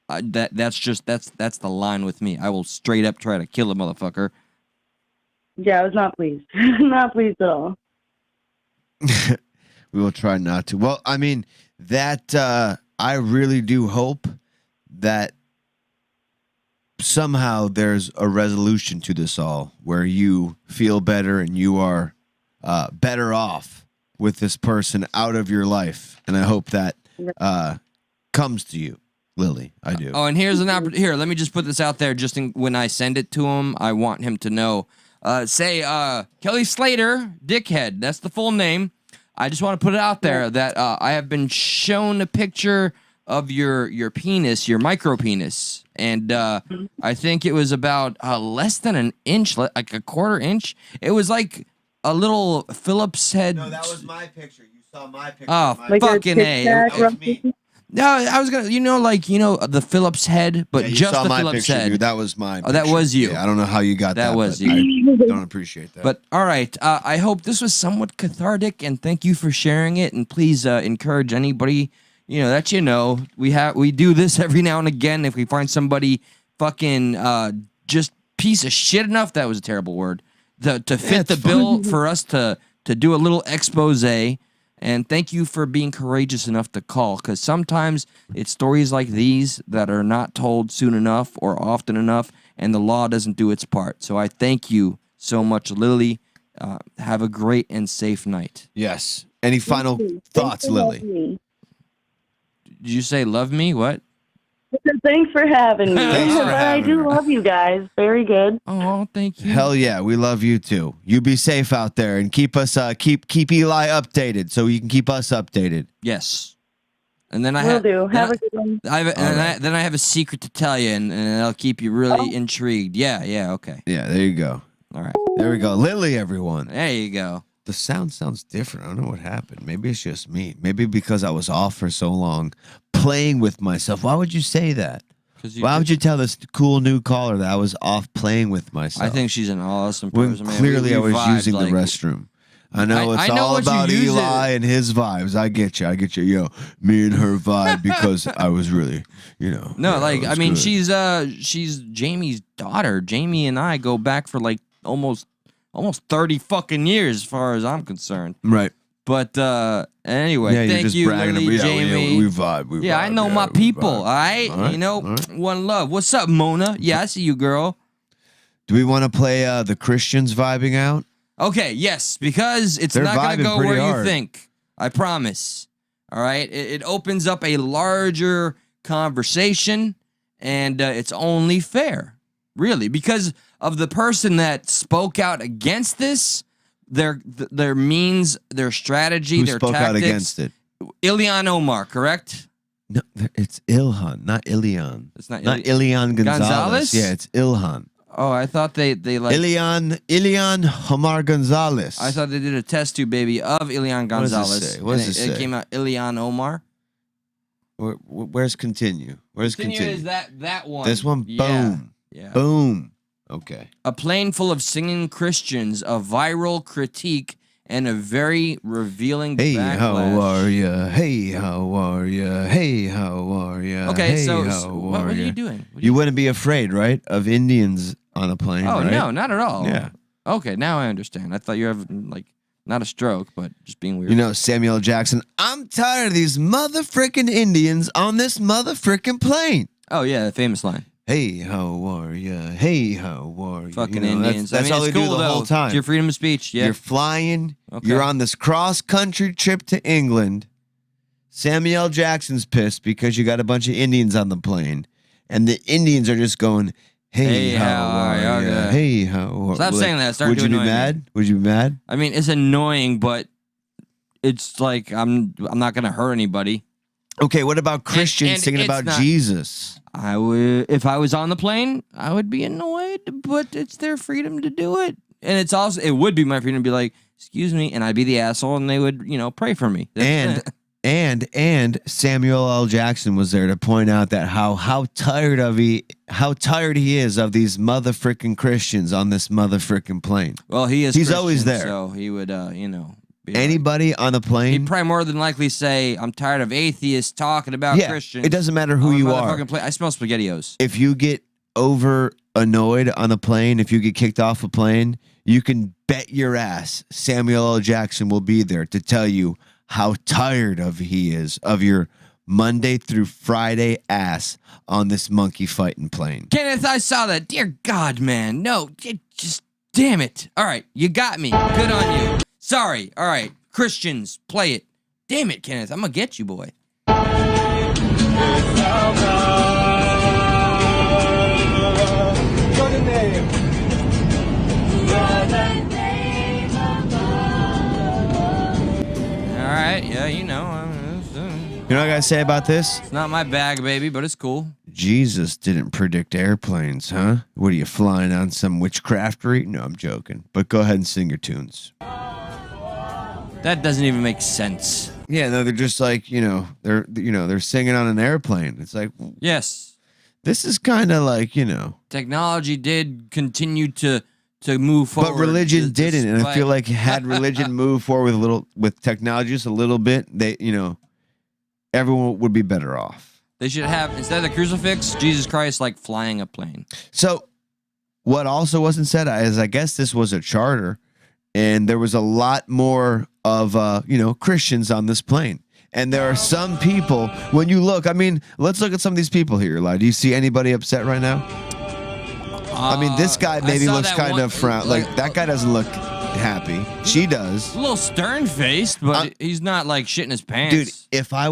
the line with me. I will straight up try to kill a motherfucker. Yeah, I was not pleased. Not pleased at all. We will try not to. Well, I mean, that I really do hope that somehow there's a resolution to this all where you feel better and you are better off with this person out of your life. And I hope that comes to you, Lily. I do. Oh, and here's an opportunity. Here, let me just put this out there. Just when I send it to him, I want him to know. Say Kelly Slater, dickhead. That's the full name. I just want to put it out there that I have been shown a picture of your penis, your micro penis, and I think it was about less than an inch, like a quarter inch. It was like a little Phillips head. No, that was my picture. You saw my picture. Oh, Like fucking A. It's me. No, I was gonna, the Phillips head, but Yeah, you just saw the my Phillips picture, head. dude. That was mine. Oh, that was you. Yeah, I don't know how you got that. That was but you. I don't appreciate that. But all right, I hope this was somewhat cathartic, and thank you for sharing it. And please encourage anybody that we do this every now and again. If we find somebody fucking just piece of shit enough, that was a terrible word, to fit the bill for us to do a little expose. And thank you for being courageous enough to call, because sometimes it's stories like these that are not told soon enough or often enough, and the law doesn't do its part. So I thank you so much, Lily. Have a great and safe night. Yes. Any final thoughts, Lily? Did you say love me? What? Thanks for having me. Thanks for I having do me. love you guys. Very good. Oh, thank you. Hell yeah, we love you too. You be safe out there and keep us keep Eli updated so you can keep us updated. Yes. And then I Will do. Have a good one. Then I have a secret to tell you, and I'll keep you really intrigued. Yeah, okay. Yeah, there you go. All right. There we go. Lily, everyone. There you go. The sound sounds different. I don't know what happened. Maybe it's just me. Maybe because I was off for so long playing with myself. Why would you say that? Why would you tell this cool new caller that I was off playing with myself? I think she's an awesome when person, man. clearly I was vibed, using the restroom. I know it's I know all what you about use Eli it. and his vibes. I get you. Yo, me and her vibe because I was really, No, yeah, it was good. she's Jamie's daughter. Jamie and I go back for like almost 30 fucking years, as far as I'm concerned. Right. But anyway, Yeah, thank you, Lily, Yeah, Jamie. we vibe. Yeah, I know my people. All right, one love. What's up, Mona? Yeah, I see you, girl. Do we want to play the Christians vibing out? Okay, yes, because it's They're not gonna vibing go pretty where hard. you think. I promise. All right, it opens up a larger conversation, and it's only fair, really, because of the person that spoke out against this. Their means, their strategy, Who their spoke tactics. out against it? Ilhan Omar, correct? No, it's Ilhan, not Ilian. It's not Ilian Gonzalez. Gonzalez? Yeah, it's Ilhan. Oh, I thought they like. Ilian Omar Gonzalez. I thought they did a test tube baby of Ilhan What does it Gonzalez. say? What does it It say? came out Ilhan Omar. Where's continue? Where's continue? Is that one? This one, boom. Yeah. Boom. Okay. A plane full of singing Christians, a viral critique, and a very revealing Hey, backlash. how are ya? Hey, how are ya? Hey, how are ya? Okay, hey, so how what are ya? you doing? You wouldn't be afraid, right, of Indians on a plane, Oh right? no, not at all. Yeah. Okay, now I understand. I thought you were having like not a stroke, but just being weird. You know, Samuel Jackson, I'm tired of these mother-frickin' Indians on this mother-frickin' plane. Oh yeah, the famous line. Hey, how are ya? Hey, how are ya? Fucking You know, Indians. That's I mean, all it's they cool do the though. whole time. It's your freedom of speech. Yeah. You're flying. Okay. You're on this cross-country trip to England. Samuel Jackson's pissed because you got a bunch of Indians on the plane. And the Indians are just going, Hey, Hey, how how are are ya? ya? Hey, how? Stop saying that. It's starting Would to you be annoy me. mad? Would you be mad? I mean, it's annoying, but it's like I'm not gonna hurt anybody. Okay, what about Christians and singing it's about not- Jesus? I would, if I was on the plane, I would be annoyed, but it's their freedom to do it, and it would be my freedom to be like, excuse me, and I'd be the asshole, and they would, pray for me. And Samuel L. Jackson was there to point out that how tired he is of these motherfucking Christians on this motherfucking plane. Well, he's Christian, always there. So he would, be Anybody on the plane? He'd probably more than likely say, "I'm tired of atheists talking about Christians." It doesn't matter who you are. I smell SpaghettiOs. If you get over annoyed on a plane, if you get kicked off a plane, you can bet your ass Samuel L. Jackson will be there to tell you how tired he is of your Monday through Friday ass on this monkey fighting plane. Kenneth, I saw that. Dear God, man. No, just damn it. All right, you got me. Good on you. Sorry. All right, Christians, play it. Damn it, Kenneth. I'm going to get you, boy. All right, yeah, You know what I gotta say about this? it's not my bag, baby, but it's cool. Jesus didn't predict airplanes, huh? What are you flying on some witchcraftery? No, I'm joking. But go ahead and sing your tunes. That doesn't even make sense. Yeah, no, they're just like, they're singing on an airplane. It's like, Yes, this is kind of like, technology did continue to move forward. but religion didn't, and I despite- feel like had religion moved forward with technology just a little bit, everyone would be better off. They should have, instead of the crucifix, Jesus Christ like flying a plane. So, what also wasn't said is, I guess this was a charter, and there was a lot more of Christians on this plane. And there are some people, when you look, let's look at some of these people here. Like, do you see anybody upset right now? This guy maybe looks kind of frown. Like, that guy doesn't look happy. She does. A little stern-faced, but he's not like shitting his pants. Dude, if I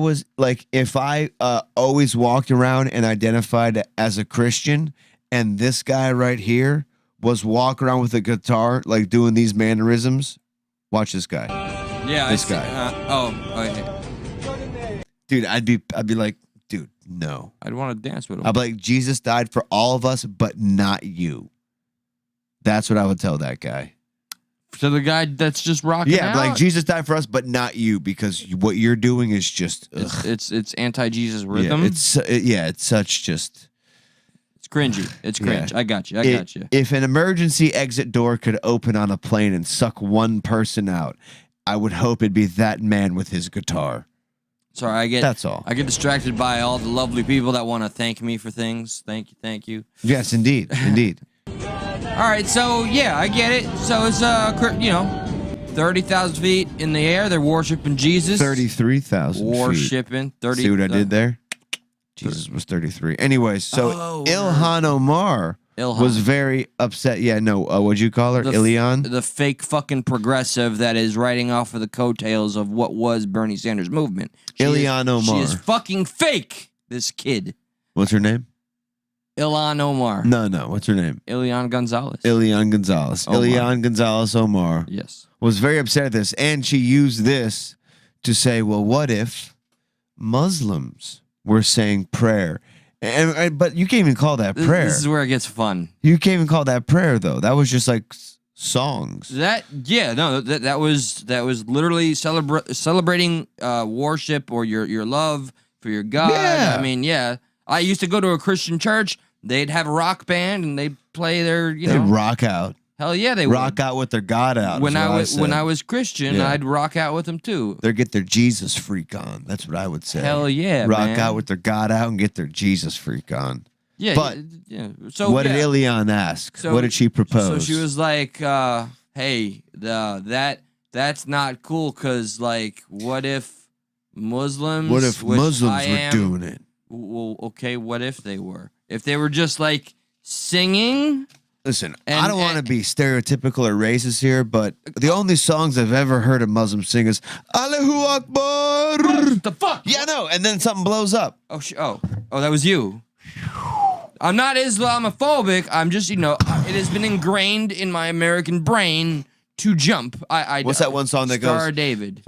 always walked around and identified as a Christian, and this guy right here was walking around with a guitar, like doing these mannerisms, watch this guy. Yeah, this guy. Okay. Dude, I'd be like, dude, no. I'd want to dance with him. I'd be like, Jesus died for all of us, but not you. That's what I would tell that guy. So the guy that's just rocking Yeah, out? like Jesus died for us, but not you, because what you're doing is just it's anti-Jesus rhythm. Yeah, it's such just. It's cringy. It's cringe. Yeah. I got you. If an emergency exit door could open on a plane and suck one person out, I would hope it'd be that man with his guitar. Sorry, That's all. I get distracted by all the lovely people that want to thank me for things. Thank you. Yes, indeed. All right, so yeah, I get it. So it's 30,000 feet in the air. They're worshiping Jesus. 33,000 feet. Worshiping 30. See what I did there? Jesus was 33. Anyways, so Ilhan Omar was very upset. Yeah, no, what'd you call her? Ilian? The fake fucking progressive that is riding off of the coattails of what was Bernie Sanders' movement. Ilhan Omar. She is fucking fake, this kid. What's her name? Ilhan Omar. No, what's her name? Ilian Gonzalez. Ilian Gonzalez. Omar. Ilian Gonzalez Omar. Yes. Was very upset at this, and she used this to say, well, what if Muslims were saying prayer? But you can't even call that prayer. This is where it gets fun. You can't even call that prayer, though. That was just like songs. That was literally celebrating worship or your love for your God. Yeah. I used to go to a Christian church. They'd have a rock band and they'd play their, They rock out. Hell yeah, they rock would. out with their God out. When I was Christian, Yeah. I'd rock out with them too. They get their Jesus freak on. That's what I would say. Hell yeah, rock man. out with their God out and get their Jesus freak on. Yeah, But yeah. So what yeah. did Ilian ask? So- What did she propose? So she was like, "Hey, that's not cool. Cause like, what if Muslims? What if which Muslims I were am- doing it? Well, okay. What if they were? If they were just like singing? Listen, And- I don't want to be stereotypical or racist here, but the only songs I've ever heard a Muslim sing is Allahu Akbar. The fuck? Yeah, no, and then something blows up. Oh, that was you. I'm not Islamophobic. I'm just, it has been ingrained in my American brain to jump. What's that one song that goes? Star David.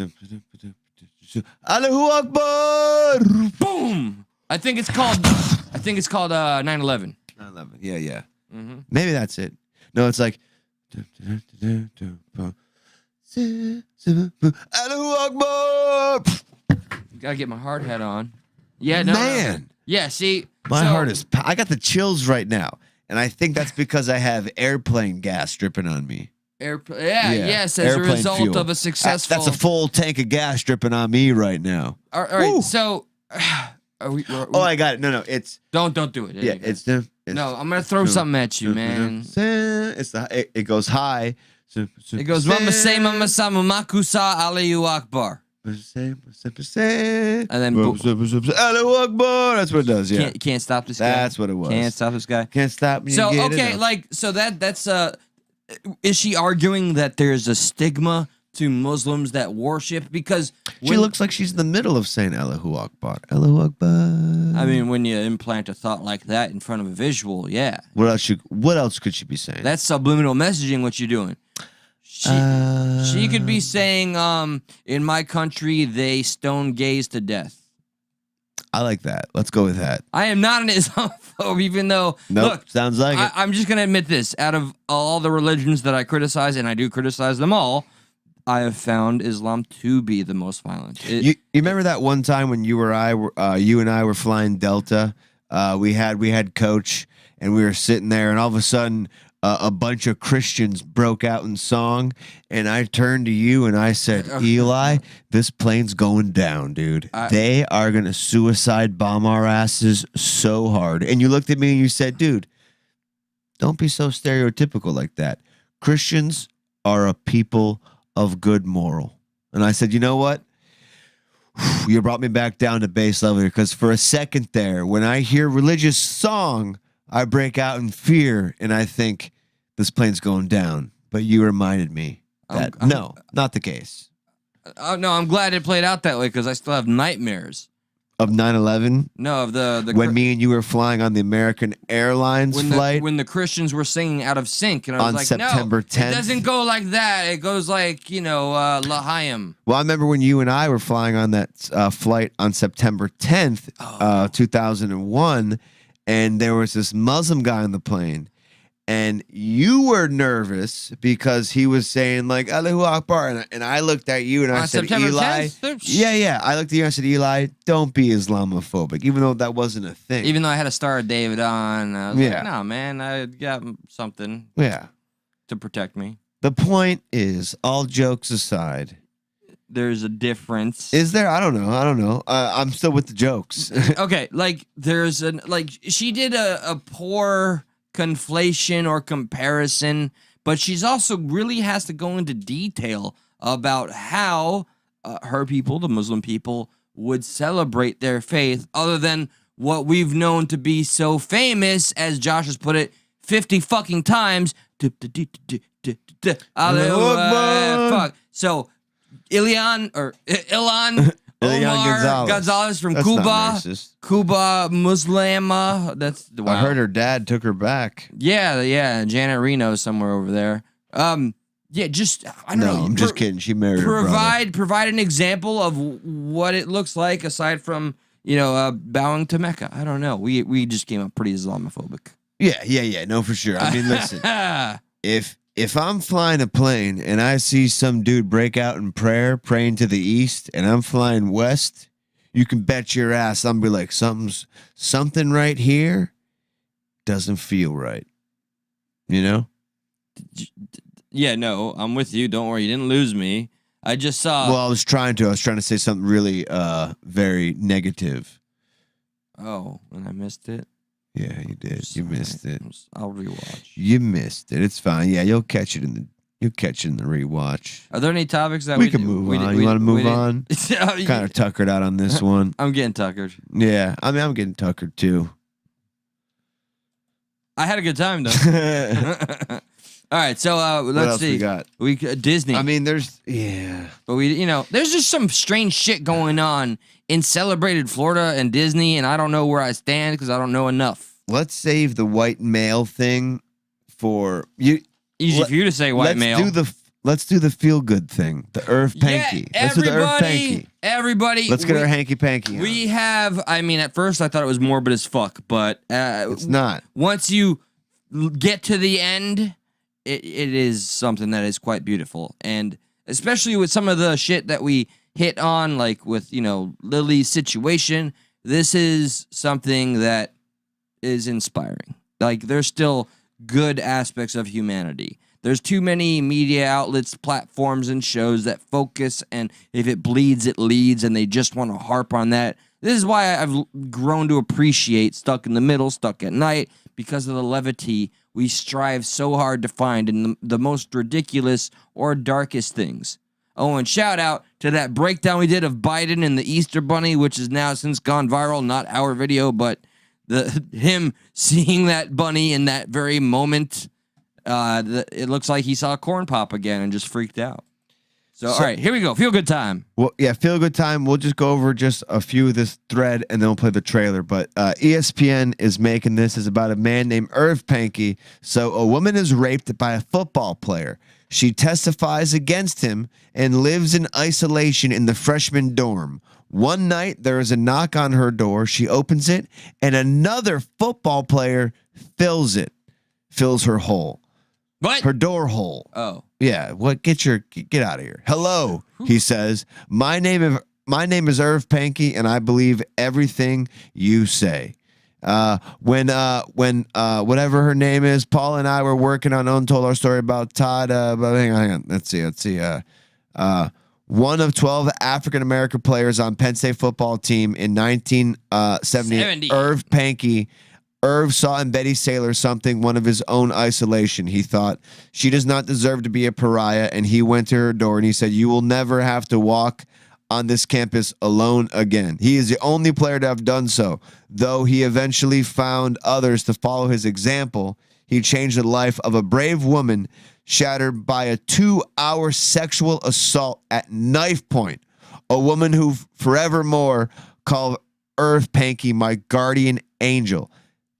Allahu Akbar. Boom. I think it's called 9/11. 9/11. Yeah. Mm-hmm. Maybe that's it. No, it's like. Allahu Akbar. Gotta get my hard hat on. Yeah, no. Man. Yeah, see. My heart is. I got the chills right now. And I think that's because I have airplane gas dripping on me. Yes, as a Airplane result fuel. of a successful. That's a full tank of gas dripping on me right now. All right, Woo. so. Oh, I got it. No, it's. Don't do it. Yeah, it's no, I'm gonna throw something at you, man. It goes high. It goes Mama say Mama Sama Makusa Aliyu Akbar. And then Allahu Akbar. That's what it does. Yeah. Can't stop this guy. That's what it was. Can't stop this guy. Can't stop me. So okay, that's is she arguing that there's a stigma to Muslims that worship because she looks like she's in the middle of saying Allahu Akbar. Allahu Akbar. I mean, when you implant a thought like that in front of a visual, yeah. What else could she be saying? That's subliminal messaging. What you doing? She could be saying, in my country, they stone gays to death. I like that. Let's go with that. I am not an Islamophobe, even though, look, sounds like it. I'm just going to admit this. Out of all the religions that I criticize, and I do criticize them all, I have found Islam to be the most violent. You remember that one time when you and I were flying Delta? We had Coach, and we were sitting there, and all of a sudden, a bunch of Christians broke out in song, and I turned to you and I said, Eli, this plane's going down, dude. They are going to suicide bomb our asses so hard. And you looked at me and you said, dude, don't be so stereotypical like that. Christians are a people of good moral. And I said, you know what? You brought me back down to base level here, because for a second there, when I hear religious song, I break out in fear and I think this plane's going down. But you reminded me that no, not the case. No, I'm glad it played out that way because I still have nightmares. Of 9/11? No, of the when me and you were flying on the American Airlines flight? When the Christians were singing Out of Sync. And I was on like, September 10th? It doesn't go like that. It goes like, L'Chaim. Well, I remember when you and I were flying on that flight on September 10th, 2001, and there was this Muslim guy on the plane, and you were nervous because he was saying like Allahu Akbar, and I looked at you and I said, September Eli, 10th? yeah, I looked at you and I said, Eli, don't be Islamophobic, even though that wasn't a thing. Even though I had a Star of David on, I was like, no, man, I got something to protect me. The point is, all jokes aside, there's a difference. Is there? I don't know. I'm still with the jokes. Okay, she did a poor conflation or comparison, but she's also really has to go into detail about how her people, the Muslim people, would celebrate their faith other than what we've known to be so famous, as Josh has put it 50 fucking times. Fuck. So Ilan Omar Gonzalez from That's Cuba, Muslima. That's wow. I heard her dad took her back. Yeah, Janet Reno somewhere over there. I'm just kidding. She married her brother. Provide an example of what it looks like aside from bowing to Mecca. I don't know. We just came up pretty Islamophobic. Yeah. No, for sure. I mean, listen, if I'm flying a plane and I see some dude break out in prayer, praying to the east, and I'm flying west, you can bet your ass I'm be like, something right here doesn't feel right. You know? Yeah, no, I'm with you. Don't worry, you didn't lose me. I just saw. Well, I was trying to say something really, very negative. Oh, and I missed it. Yeah, you did. You missed it. I'll rewatch. You missed it. It's fine. Yeah, you'll catch it in the rewatch. Are there any topics that we can move on? You want to move on? Kind of tuckered out on this one. I'm getting tuckered. Yeah, I mean, I'm getting tuckered too. I had a good time though. All right, so let's see. We got Disney. I mean, but there's just some strange shit going on in celebrated Florida and Disney, and I don't know where I stand because I don't know enough. let's save the white male thing for you. Easy for you to say, white male. Let's do the feel good thing. The Irv Pankey. Yeah, let's do the Irv Pankey. Everybody. Let's get our hanky panky. We have. I mean, at first I thought it was morbid as fuck, but it's not. Once you get to the end, it is something that is quite beautiful, and especially with some of the shit that we hit on, like with Lily's situation. This is something that is inspiring. Like, there's still good aspects of humanity. There's too many media outlets, platforms, and shows that focus, and if it bleeds, it leads, and they just want to harp on that. This is why I've grown to appreciate Stuck in the Middle, Stuck at Night, because of the levity we strive so hard to find in the most ridiculous or darkest things. Oh, and shout out to that breakdown we did of Biden and the Easter Bunny, which has now since gone viral. Not our video, but him seeing that bunny in that very moment. It looks like he saw corn pop again and just freaked out. So all right, here we go. Feel good time. Well, yeah, feel good time. We'll just go over just a few of this thread and then we'll play the trailer. But ESPN is making this is about a man named Irv Pankey. So a woman is raped by a football player. She testifies against him and lives in isolation in the freshman dorm. One night, there is a knock on her door. She opens it, and another football player fills her hole. What? Her door hole. Oh. Yeah. What? Get out of here. Hello, he says. My name is Irv Pankey, and I believe everything you say. When whatever her name is, Paul and I were working on Untold Our Story about Todd. But hang on. Let's see. One of 12 African American players on Penn State football team in 1970. Irv Pankey. Irv saw in Betty Saylor something, one of his own isolation. He thought she does not deserve to be a pariah, and he went to her door and he said, "You will never have to walk on this campus alone again." He is the only player to have done so. Though he eventually found others to follow his example, he changed the life of a brave woman shattered by a 2-hour sexual assault at knife point. A woman who forevermore called Irv Pankey my guardian angel.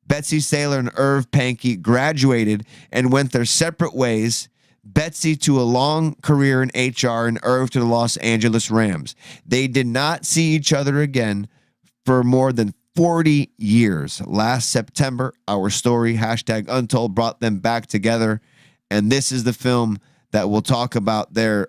Betsy Saylor and Irv Pankey graduated and went their separate ways. Betsy to a long career in HR and Irv to the Los Angeles Rams. They did not see each other again for more than 40 years. Last September, our story, #Untold, brought them back together. And this is the film that will talk about their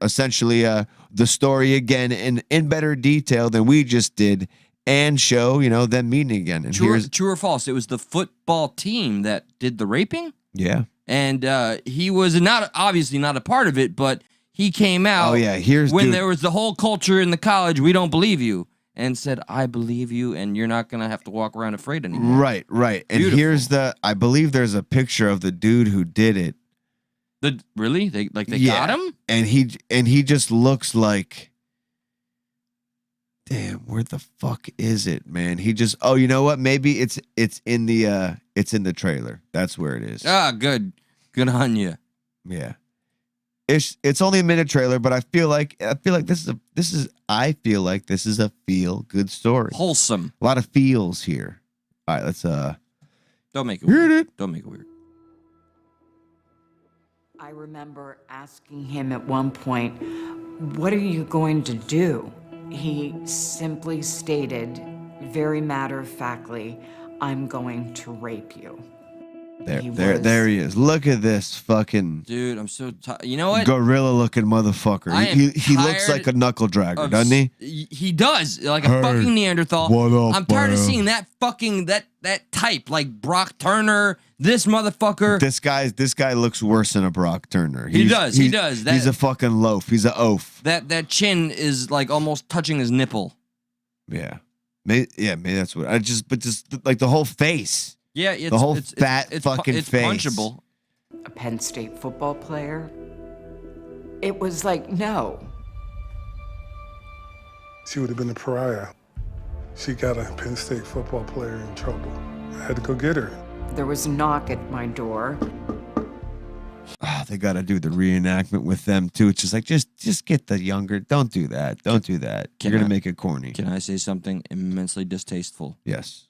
essentially the story again in better detail than we just did, and show them meeting again. And true or false? It was the football team that did the raping. Yeah, and he was obviously not a part of it, but he came out. Oh yeah, there was the whole culture in the college. We don't believe you, and said, "I believe you, and you're not gonna have to walk around afraid anymore." Right. And here's I believe there's a picture of the dude who did it. Really? They got him? And he just looks like, damn, where the fuck is it, man? He just, oh, you know what? Maybe it's in the trailer. That's where it is. Ah, good on you. Yeah. It's only a minute trailer, but I feel like this is a feel good story. Wholesome. A lot of feels here. All right, let's don't make it weird. Don't make it weird. I remember asking him at one point, "What are you going to do?" He simply stated, very matter-of-factly, "I'm going to rape you." There he is. Look at this fucking dude. I'm so tired. You know what? Gorilla-looking motherfucker. He looks like a knuckle dragger, doesn't he? He does, like a fucking Neanderthal. What up, I'm tired of seeing that fucking that type, like Brock Turner. This motherfucker. This guy looks worse than a Brock Turner. He does. He's a fucking loaf. He's a oaf. That chin is like almost touching his nipple. Yeah. Maybe that's what but just like the whole face. Yeah, the whole fat fucking face. It's punchable. A Penn State football player? It was like, no. She would have been a pariah. She got a Penn State football player in trouble. I had to go get her. There was a knock at my door. Oh, they got to do the reenactment with them too. It's just like, just get the younger. Don't do that. Don't do that. You're gonna make it corny. Can I say something immensely distasteful? Yes.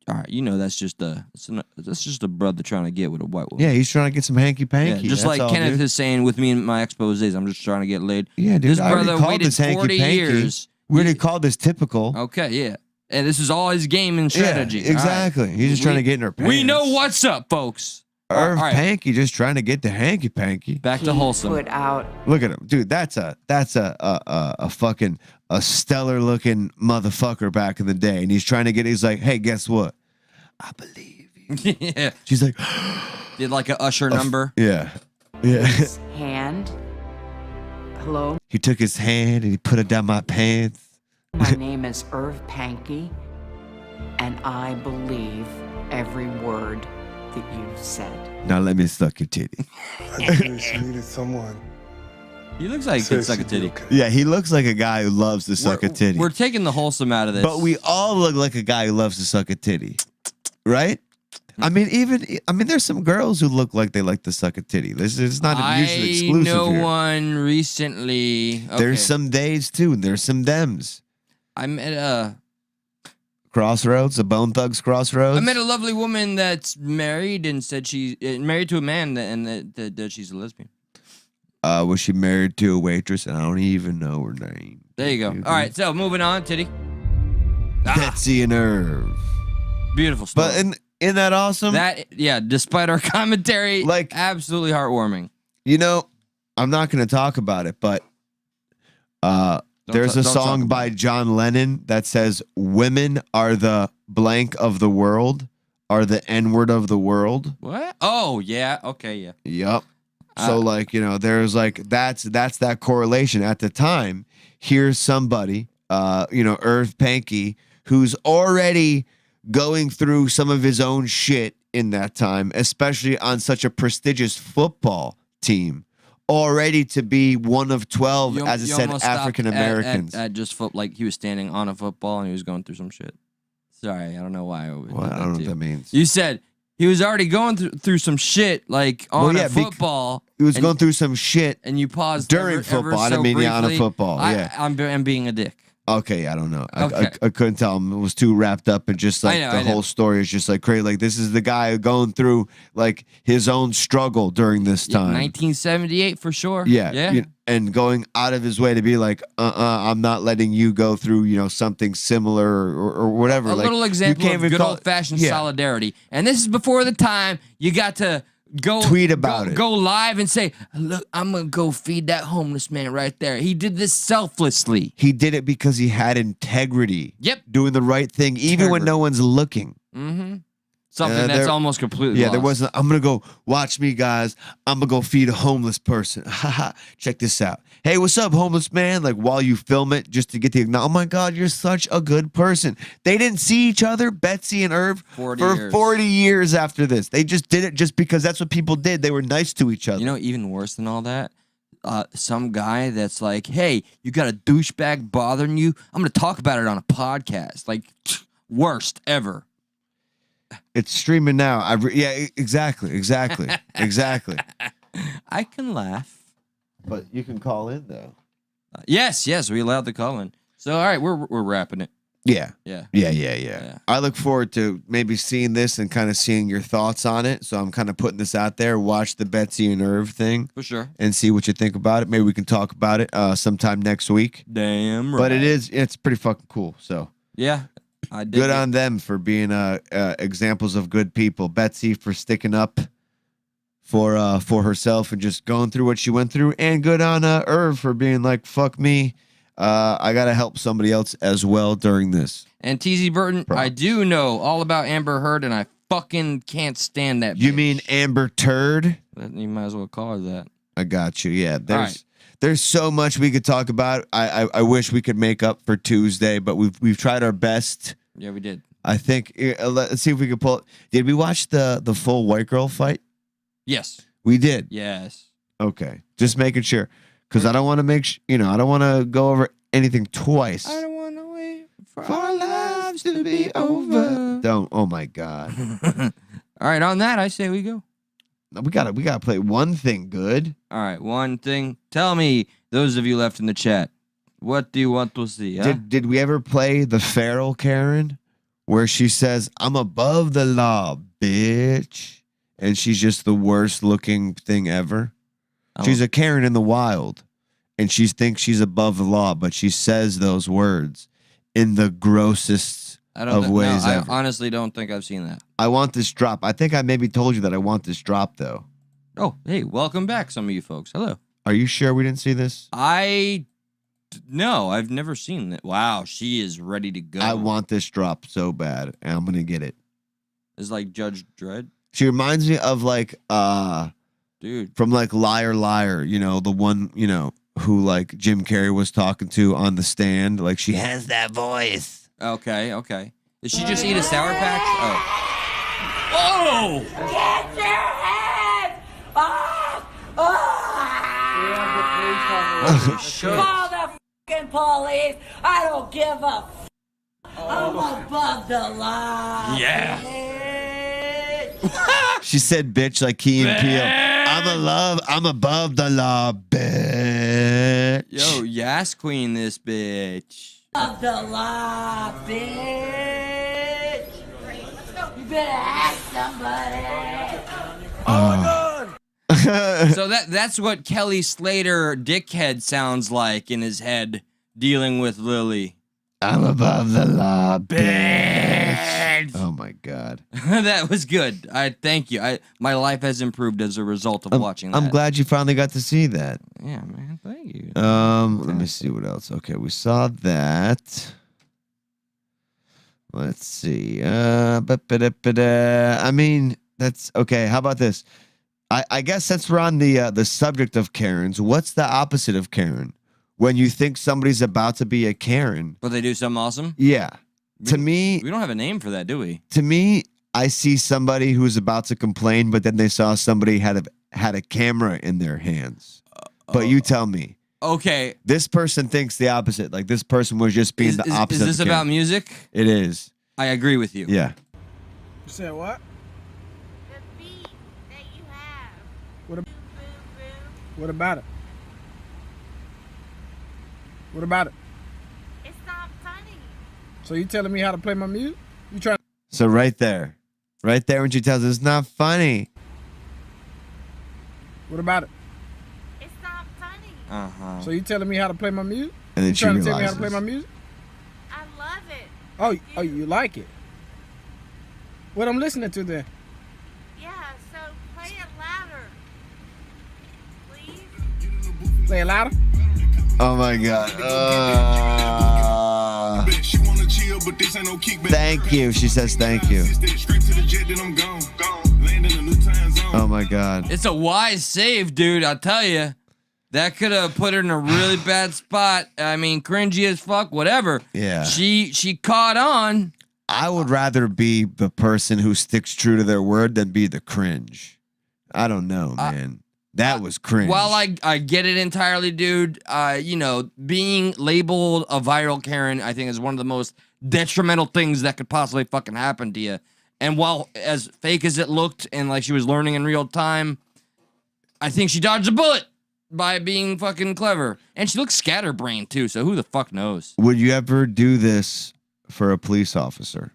All right, you know that's just a brother trying to get with a white woman. Yeah, he's trying to get some hanky panky. Yeah, just like Kenneth is saying with me and my exposés, I'm just trying to get laid. Yeah, dude. This brother waited 40 years. We already called this typical. Okay, yeah. And this is all his game and strategy. Yeah, exactly. Right. He's just trying to get in her pants. We know what's up, folks. Irv Pankey just trying to get the hanky panky. Back to wholesome. Put out. Look at him, dude. That's a fucking stellar looking motherfucker back in the day, and he's trying to get. He's like, hey, guess what? I believe you. Yeah. She's like, did like a Usher number. Yeah. His hand. Hello. He took his hand and he put it down my pants. My name is Irv Pankey, and I believe every word that you said. Now let me suck your titty. I think she needed someone. He looks like he could suck a titty. Okay. Yeah, he looks like a guy who loves to suck a titty. We're taking the wholesome out of this. But we all look like a guy who loves to suck a titty. Right? I mean, there's some girls who look like they like to suck a titty. This is not a mutually exclusive I know here. one recently. Okay. There's some days too, and there's some dems. I met a Crossroads, a Bone Thugs Crossroads. I met a lovely woman that's married and said she's married to a man and that she's a lesbian. Was she married to a waitress? And I don't even know her name. There you go. All right, so moving on, titty. Betsy and Irv. Beautiful story. But isn't that awesome? Despite our commentary, like absolutely heartwarming. You know, I'm not going to talk about it, but there's a song by John Lennon that says, women are the blank of the world, are the N-word of the world. What? Oh, yeah. Okay, yeah. Yep. So, like, you know, there's like, that's that correlation. At the time, here's somebody, Irv Pankey, who's already going through some of his own shit in that time, especially on such a prestigious football team. Already to be one of 12, as it said, African Americans. At just like he was standing on a football and he was going through some shit. Sorry, I don't know why. I don't know what that means. You said he was already going through some shit, like on a football. He was going through some shit, and you paused during football. I didn't mean on a football. Yeah, I'm being a dick. Okay, I don't know. Okay. I couldn't tell him. It was too wrapped up and just like the whole story is just like crazy. Like this is the guy going through like his own struggle during this time. 1978 for sure. Yeah. And going out of his way to be like, I'm not letting you go through, something similar or whatever. A little example of good old-fashioned solidarity. And this is before the time you got to tweet about it. Go live and say, look, I'm going to go feed that homeless man right there. He did this selflessly. He did it because he had integrity. Yep. Doing the right thing, even when no one's looking. Mm-hmm. Something that's almost completely lost. There wasn't, I'm going to go, watch me, guys. I'm going to go feed a homeless person. Haha, check this out. Hey, what's up, homeless man? Like, while you film it, just to get the, oh my God, you're such a good person. They didn't see each other, Betsy and Irv, for 40 years after this. They just did it just because that's what people did. They were nice to each other. You know, even worse than all that, some guy that's like, hey, you got a douchebag bothering you? I'm going to talk about it on a podcast. Like, worst ever. It's streaming now. Exactly. I can laugh. But you can call in, though. Yes, we allowed the call in. So, all right, we're wrapping it. Yeah. Yeah. I look forward to maybe seeing this and kind of seeing your thoughts on it. So I'm kind of putting this out there. Watch the Betsy and Irv thing. For sure. And see what you think about it. Maybe we can talk about it sometime next week. Damn right. But it's pretty fucking cool. So yeah. I did good on them for being examples of good people. Betsy for sticking up for herself and just going through what she went through, and good on Irv for being like, fuck me, I gotta help somebody else as well during this. And TZ Burton, I do know all about Amber Heard, and I fucking can't stand that bitch. You mean Amber Turd? You might as well call her that. I got you. Yeah, there's so much we could talk about. I wish we could make up for Tuesday, but we've tried our best. Yeah, we did. I think let's see if we could pull. Did we watch the full white girl fight? Yes, we did. Yes. Okay, just making sure, because I don't want to I don't want to go over anything twice. I don't want to wait for our lives to be over. Don't. Oh my God. All right, on that, I say we go. We gotta play one thing good. All right, one thing. Tell me, those of you left in the chat, what do you want to see? Huh? Did we ever play the feral Karen, where she says, "I'm above the law, bitch," and she's just the worst looking thing ever. Oh. She's a Karen in the wild, and she thinks she's above the law, but she says those words in the grossest of ways I ever. honestly don't think I've seen that. I want this drop. I think I maybe told you that I want this drop, though. Oh, hey, welcome back, some of you folks. Hello. Are you sure we didn't see this? No, I've never seen that. Wow, she is ready to go. I want this drop so bad, and I'm gonna get it. It's like Judge Dredd. She reminds me of like Dude. from like Liar Liar, you know, the one, you know, who like Jim Carrey was talking to on the stand. Like she has that voice. Okay. Did she just eat a Sour Patch? Oh. Get your hands off! Call the fucking police! I don't give a f. I'm above the law. Yeah. bitch. She said bitch like Key and Peele. I'm above the law, bitch. Yo, Yas Queen this bitch. Above the law, bitch. You better ask somebody. So that's what Kelly Slater dickhead sounds like in his head dealing with Lily. I'm above the law, bitch. Oh my god. That was good. I thank you. My life has improved as a result of watching that. I'm glad you finally got to see that. Yeah, man. Thank you. Let me see what else. Okay, we saw that. Let's see. I mean, that's okay. How about this? I guess since we're on the subject of Karens, what's the opposite of Karen? When you think somebody's about to be a Karen. But they do something awesome? Yeah. To me, we don't have a name for that, do we? To me, I see somebody who's about to complain, but then they saw somebody had a camera in their hands. But you tell me. Okay. This person thinks the opposite. Like this person was just being the opposite. Is this of about Karen. music? It is. I agree with you. Yeah. You said what? The beat that you have. What, Boo, boo, boo. what about it? What about it? It's not funny. So you telling me how to play my music? You trying? So right there when she tells us it's not funny. What about it? It's not funny. Uh-huh. So you telling me how to play my music? And then You she trying to tell me how realizes. to play my music? I love it. Oh, you like it? What I'm listening to then? Yeah, so play it louder. Please? Play it louder? Oh my god. Thank you. She says thank you. Oh my god. It's a wise save, dude. I'll tell you. That could have put her in a really bad spot. I mean, cringy as fuck, whatever. Yeah. She caught on. I would rather be the person who sticks true to their word than be the cringe. I don't know, man. That was cringe. While I get it entirely, dude, you know, being labeled a viral Karen, I think is one of the most detrimental things that could possibly fucking happen to you. And while as fake as it looked and like she was learning in real time, I think she dodged a bullet by being fucking clever. And she looks scatterbrained too, so who the fuck knows? Would you ever do this for a police officer?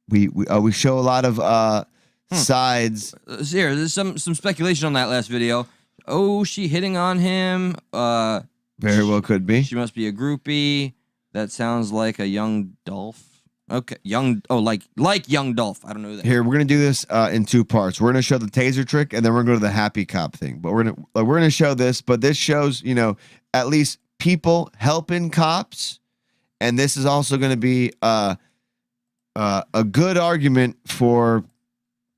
We show a lot of sides. Here, there's some speculation on that last video. Oh, she hitting on him. Very well could be. She must be a groupie. That sounds like a young Dolph. Okay, like young Dolph. I don't know who that. Here, we're gonna do this in two parts. We're gonna show the taser trick, and then we're gonna go to the happy cop thing. But we're gonna show this. But this shows, you know, at least people helping cops, and this is also gonna be a good argument for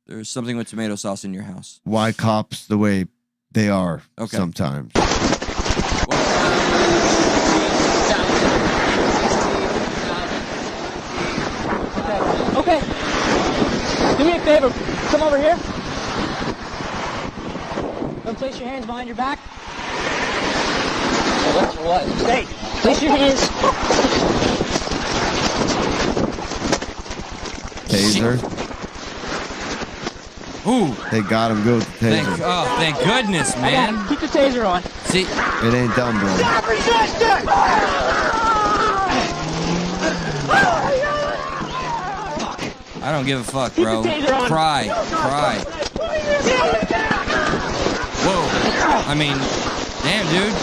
There's something with tomato sauce in your house. why cops the way they are Okay. sometimes. Okay. Do me a favor. Come over here. And place your hands behind your back. What's what? Stay. Place your hands. Taser. Ooh, They got him good with the taser. thank goodness, man. Keep the taser on. See, It ain't done, bro. Stop resisting! I don't give a fuck, bro. Cry. Whoa. I mean, damn, dude.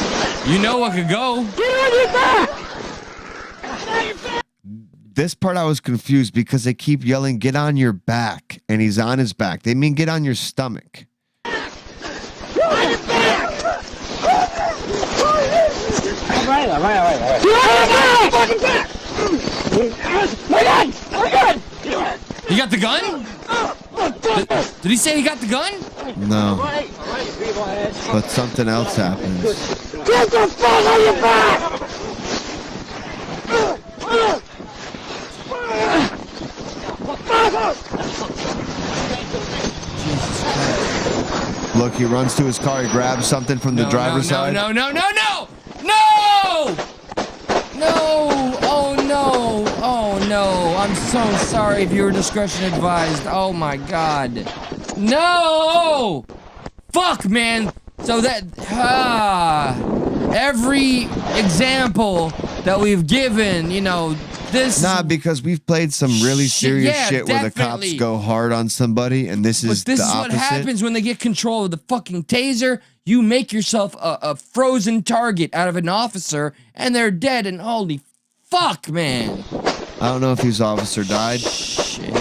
You know what could go. Get on your back! This part I was confused because they keep yelling, "Get on your back," and he's on his back. They mean get on your stomach. All right. We're good. He got the gun? Did he say he got the gun? No. But something else happens. Get the fuck on your back! Look, he runs to his car. He grabs something from the driver's side. No! Oh no! I'm so sorry. Viewer discretion advised. Oh my god. No! Fuck, man. So that every example that we've given, you know, this. Nah, because we've played some really serious shit where the cops definitely go hard on somebody, and this is But this the is opposite. what happens when they get control of the fucking taser. You make yourself a frozen target out of an officer, and they're dead. And holy fuck, man! I don't know if his officer died. Shit.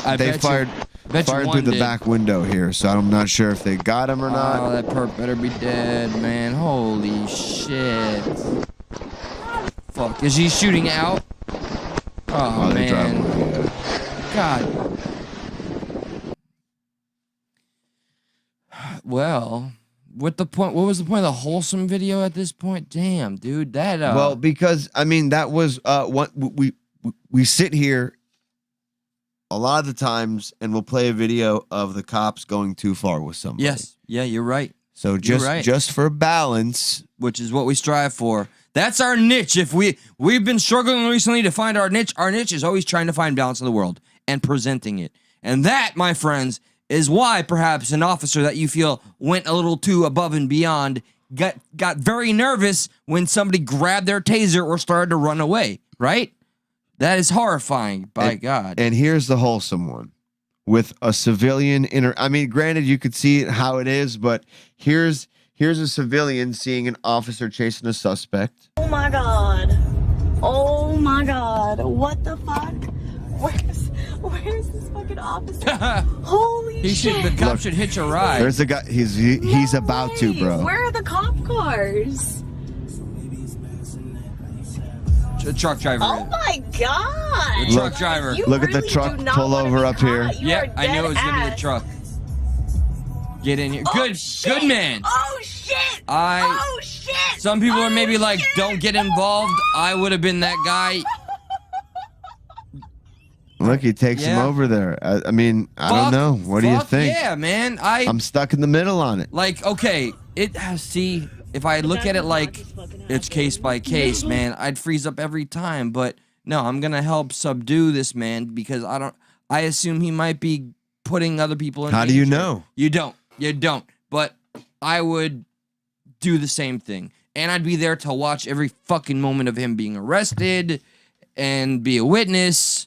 I They bet fired you one through the did. back window here, so I'm not sure if they got him or Oh, not. that perp better be dead, man. Holy shit. Fuck. Is he shooting out? Oh, they drive man. away, yeah. God. Well, what was the point of the wholesome video at this point? Damn, dude. That Well, because I mean that was what we sit here a lot of the times and we'll play a video of the cops going too far with somebody. yes. Yeah, you're right. So You're right. just for balance, Which is what we strive for. That's our niche. If we've been struggling recently to find our niche is always trying to find balance in the world and presenting it. And that, my friends, is why perhaps an officer that you feel went a little too above and beyond got very nervous when somebody grabbed their taser or started to run away, right? That is horrifying, by God. and here's the wholesome one with a civilian I mean, granted, you could see how it is, but here's a civilian seeing an officer chasing a suspect. Oh my god. Oh my god. What the fuck? Where's this fucking officer? Holy shit. The cop should hitch a ride. There's the guy. He's about to, bro. Where are the cop cars? The truck driver. Oh my god. The truck driver. You Look at the really truck do not pull wanna over be up here. caught. You Yeah, are I knew it was dead gonna be the ass. truck. Get in here. Oh, Good shit. man. Oh shit. I- Oh shit. Some people are Oh, maybe like, shit. don't get involved. I would have been that guy. Look, he takes him Yeah. over there. I mean, I don't know. What do you Fuck think? Yeah, man. I'm stuck in the middle on it. Like, okay, see, if I look at it like it's case by case, man, I'd freeze up every time. But no, I'm gonna help subdue this man because I assume he might be putting other people in How do you danger. know? You don't. But I would do the same thing. And I'd be there to watch every fucking moment of him being arrested and be a witness.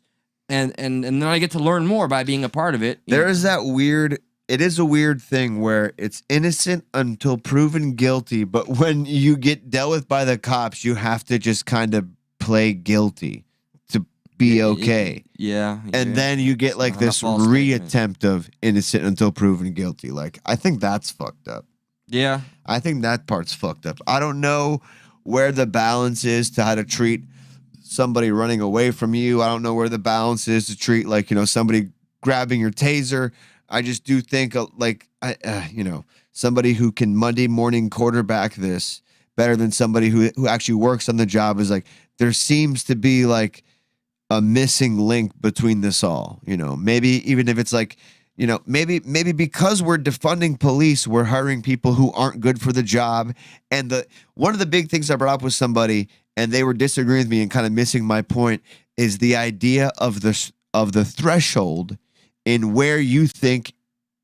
And then I get to learn more by being a part of it. There is that weird. It is a weird thing where it's innocent until proven guilty, but when you get dealt with by the cops, you have to just kind of play guilty to be okay. Yeah. And then you get like not a this false statement. reattempt of innocent until proven guilty. Like, I think that's fucked up. Yeah. I think that part's fucked up. I don't know where the balance is to how to treat somebody running away from you. I don't know where the balance is to treat, like, you know, somebody grabbing your taser. I just do think somebody who can Monday morning quarterback this better than somebody who actually works on the job is like, there seems to be like a missing link between this all, you know, maybe even if it's like, you know, maybe because we're defunding police, we're hiring people who aren't good for the job. And one of the big things I brought up with somebody, and they were disagreeing with me and kind of missing my point, is the idea of the threshold in where you think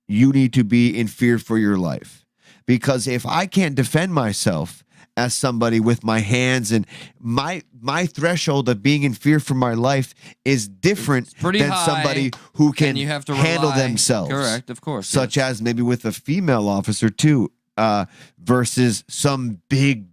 you need to be in fear for your life. Because if I can't defend myself as somebody with my hands, and my threshold of being in fear for my life is different pretty than high, somebody who can and you have to handle rely- themselves. Correct, of course. Such as maybe with a female officer too, versus some big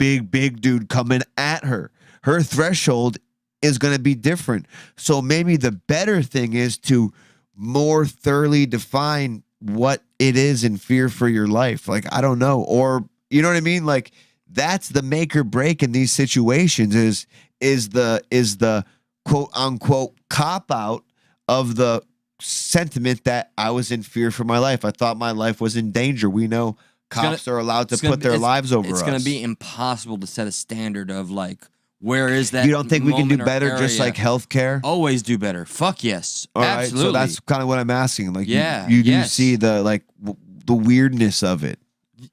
dude coming at her. Her threshold is going to be different. So maybe the better thing is to more thoroughly define what it is in fear for your life. Like, I don't know. Or, you know what I mean? Like, that's the make or break in these situations is the quote unquote cop out of the sentiment that I was in fear for my life. I thought my life was in danger. We know cops are allowed to put their lives over us. It's going to be impossible to set a standard of like, where is that? You don't think we can do moment or better just area? like healthcare? Always do better. Fuck yes. All right, Absolutely. so that's kind of what I'm asking. Like, Yeah, you do yes. see the the weirdness of it.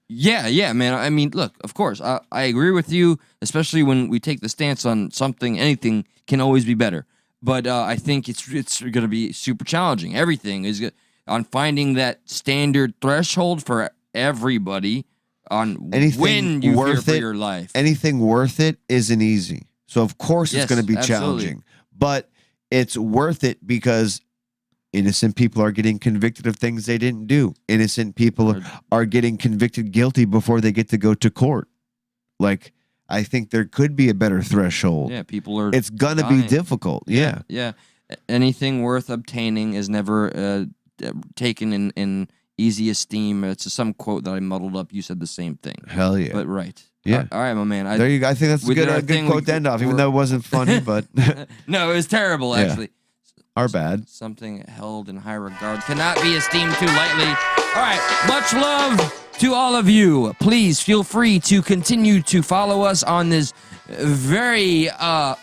Yeah, man. I mean, look, of course, I agree with you, especially when we take the stance on something, anything can always be better. But I think it's going to be super challenging. Everything is on finding that standard threshold for everybody on Anything when you fear worth for it, your life. Anything worth it isn't easy. So of course Yes, it's going to be absolutely. challenging. But it's worth it because innocent people are getting convicted of things they didn't do. Innocent people are getting convicted guilty before they get to go to court. Like, I think there could be a better threshold. Yeah, people are. It's gonna be dying. difficult. Yeah. Yeah. Anything worth obtaining is never taken in easy esteem. It's some quote that I muddled up. You said the same thing. Hell yeah. But right. Yeah. All right, my man. There you go. I think that's a with our good thing, quote to end off, even though it wasn't funny, but No, it was terrible, Yeah. actually. our bad. Something held in high regard cannot be esteemed too lightly. All right, much love to all of you. Please feel free to continue to follow us on this very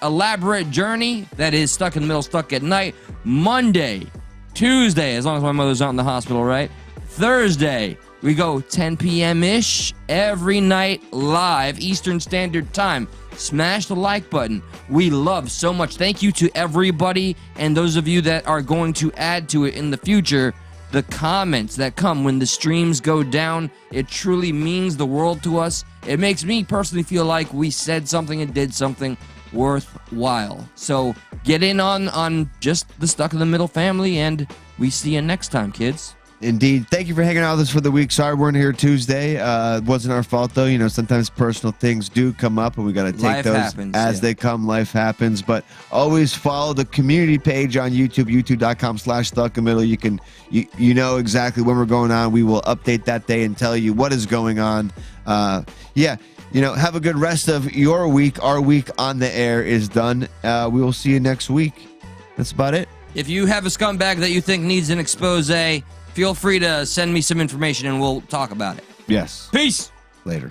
elaborate journey that is Stuck in the Middle, Stuck at Night. Monday, Tuesday, as long as my mother's not in the hospital, right? Thursday, we go 10 p.m.-ish every night live, Eastern Standard Time. Smash the like button. We love so much. Thank you to everybody and those of you that are going to add to it in the future. The comments that come when the streams go down, it truly means the world to us. It makes me personally feel like we said something and did something worthwhile. So get in on just the Stuck in the Middle family, and we see you next time, kids. Indeed. Thank you for hanging out with us for the week. Sorry we weren't here Tuesday. It wasn't our fault, though. You know, sometimes personal things do come up, and we got to take Life those happens, as yeah. they come. Life happens. But always follow the community page on YouTube, youtube.com/stuckimiddle. You can, you know exactly when we're going on. We will update that day and tell you what is going on. Yeah. You know, have a good rest of your week. Our week on the air is done. We will see you next week. That's about it. If you have a scumbag that you think needs an expose, feel free to send me some information and we'll talk about it. Yes. Peace. Later.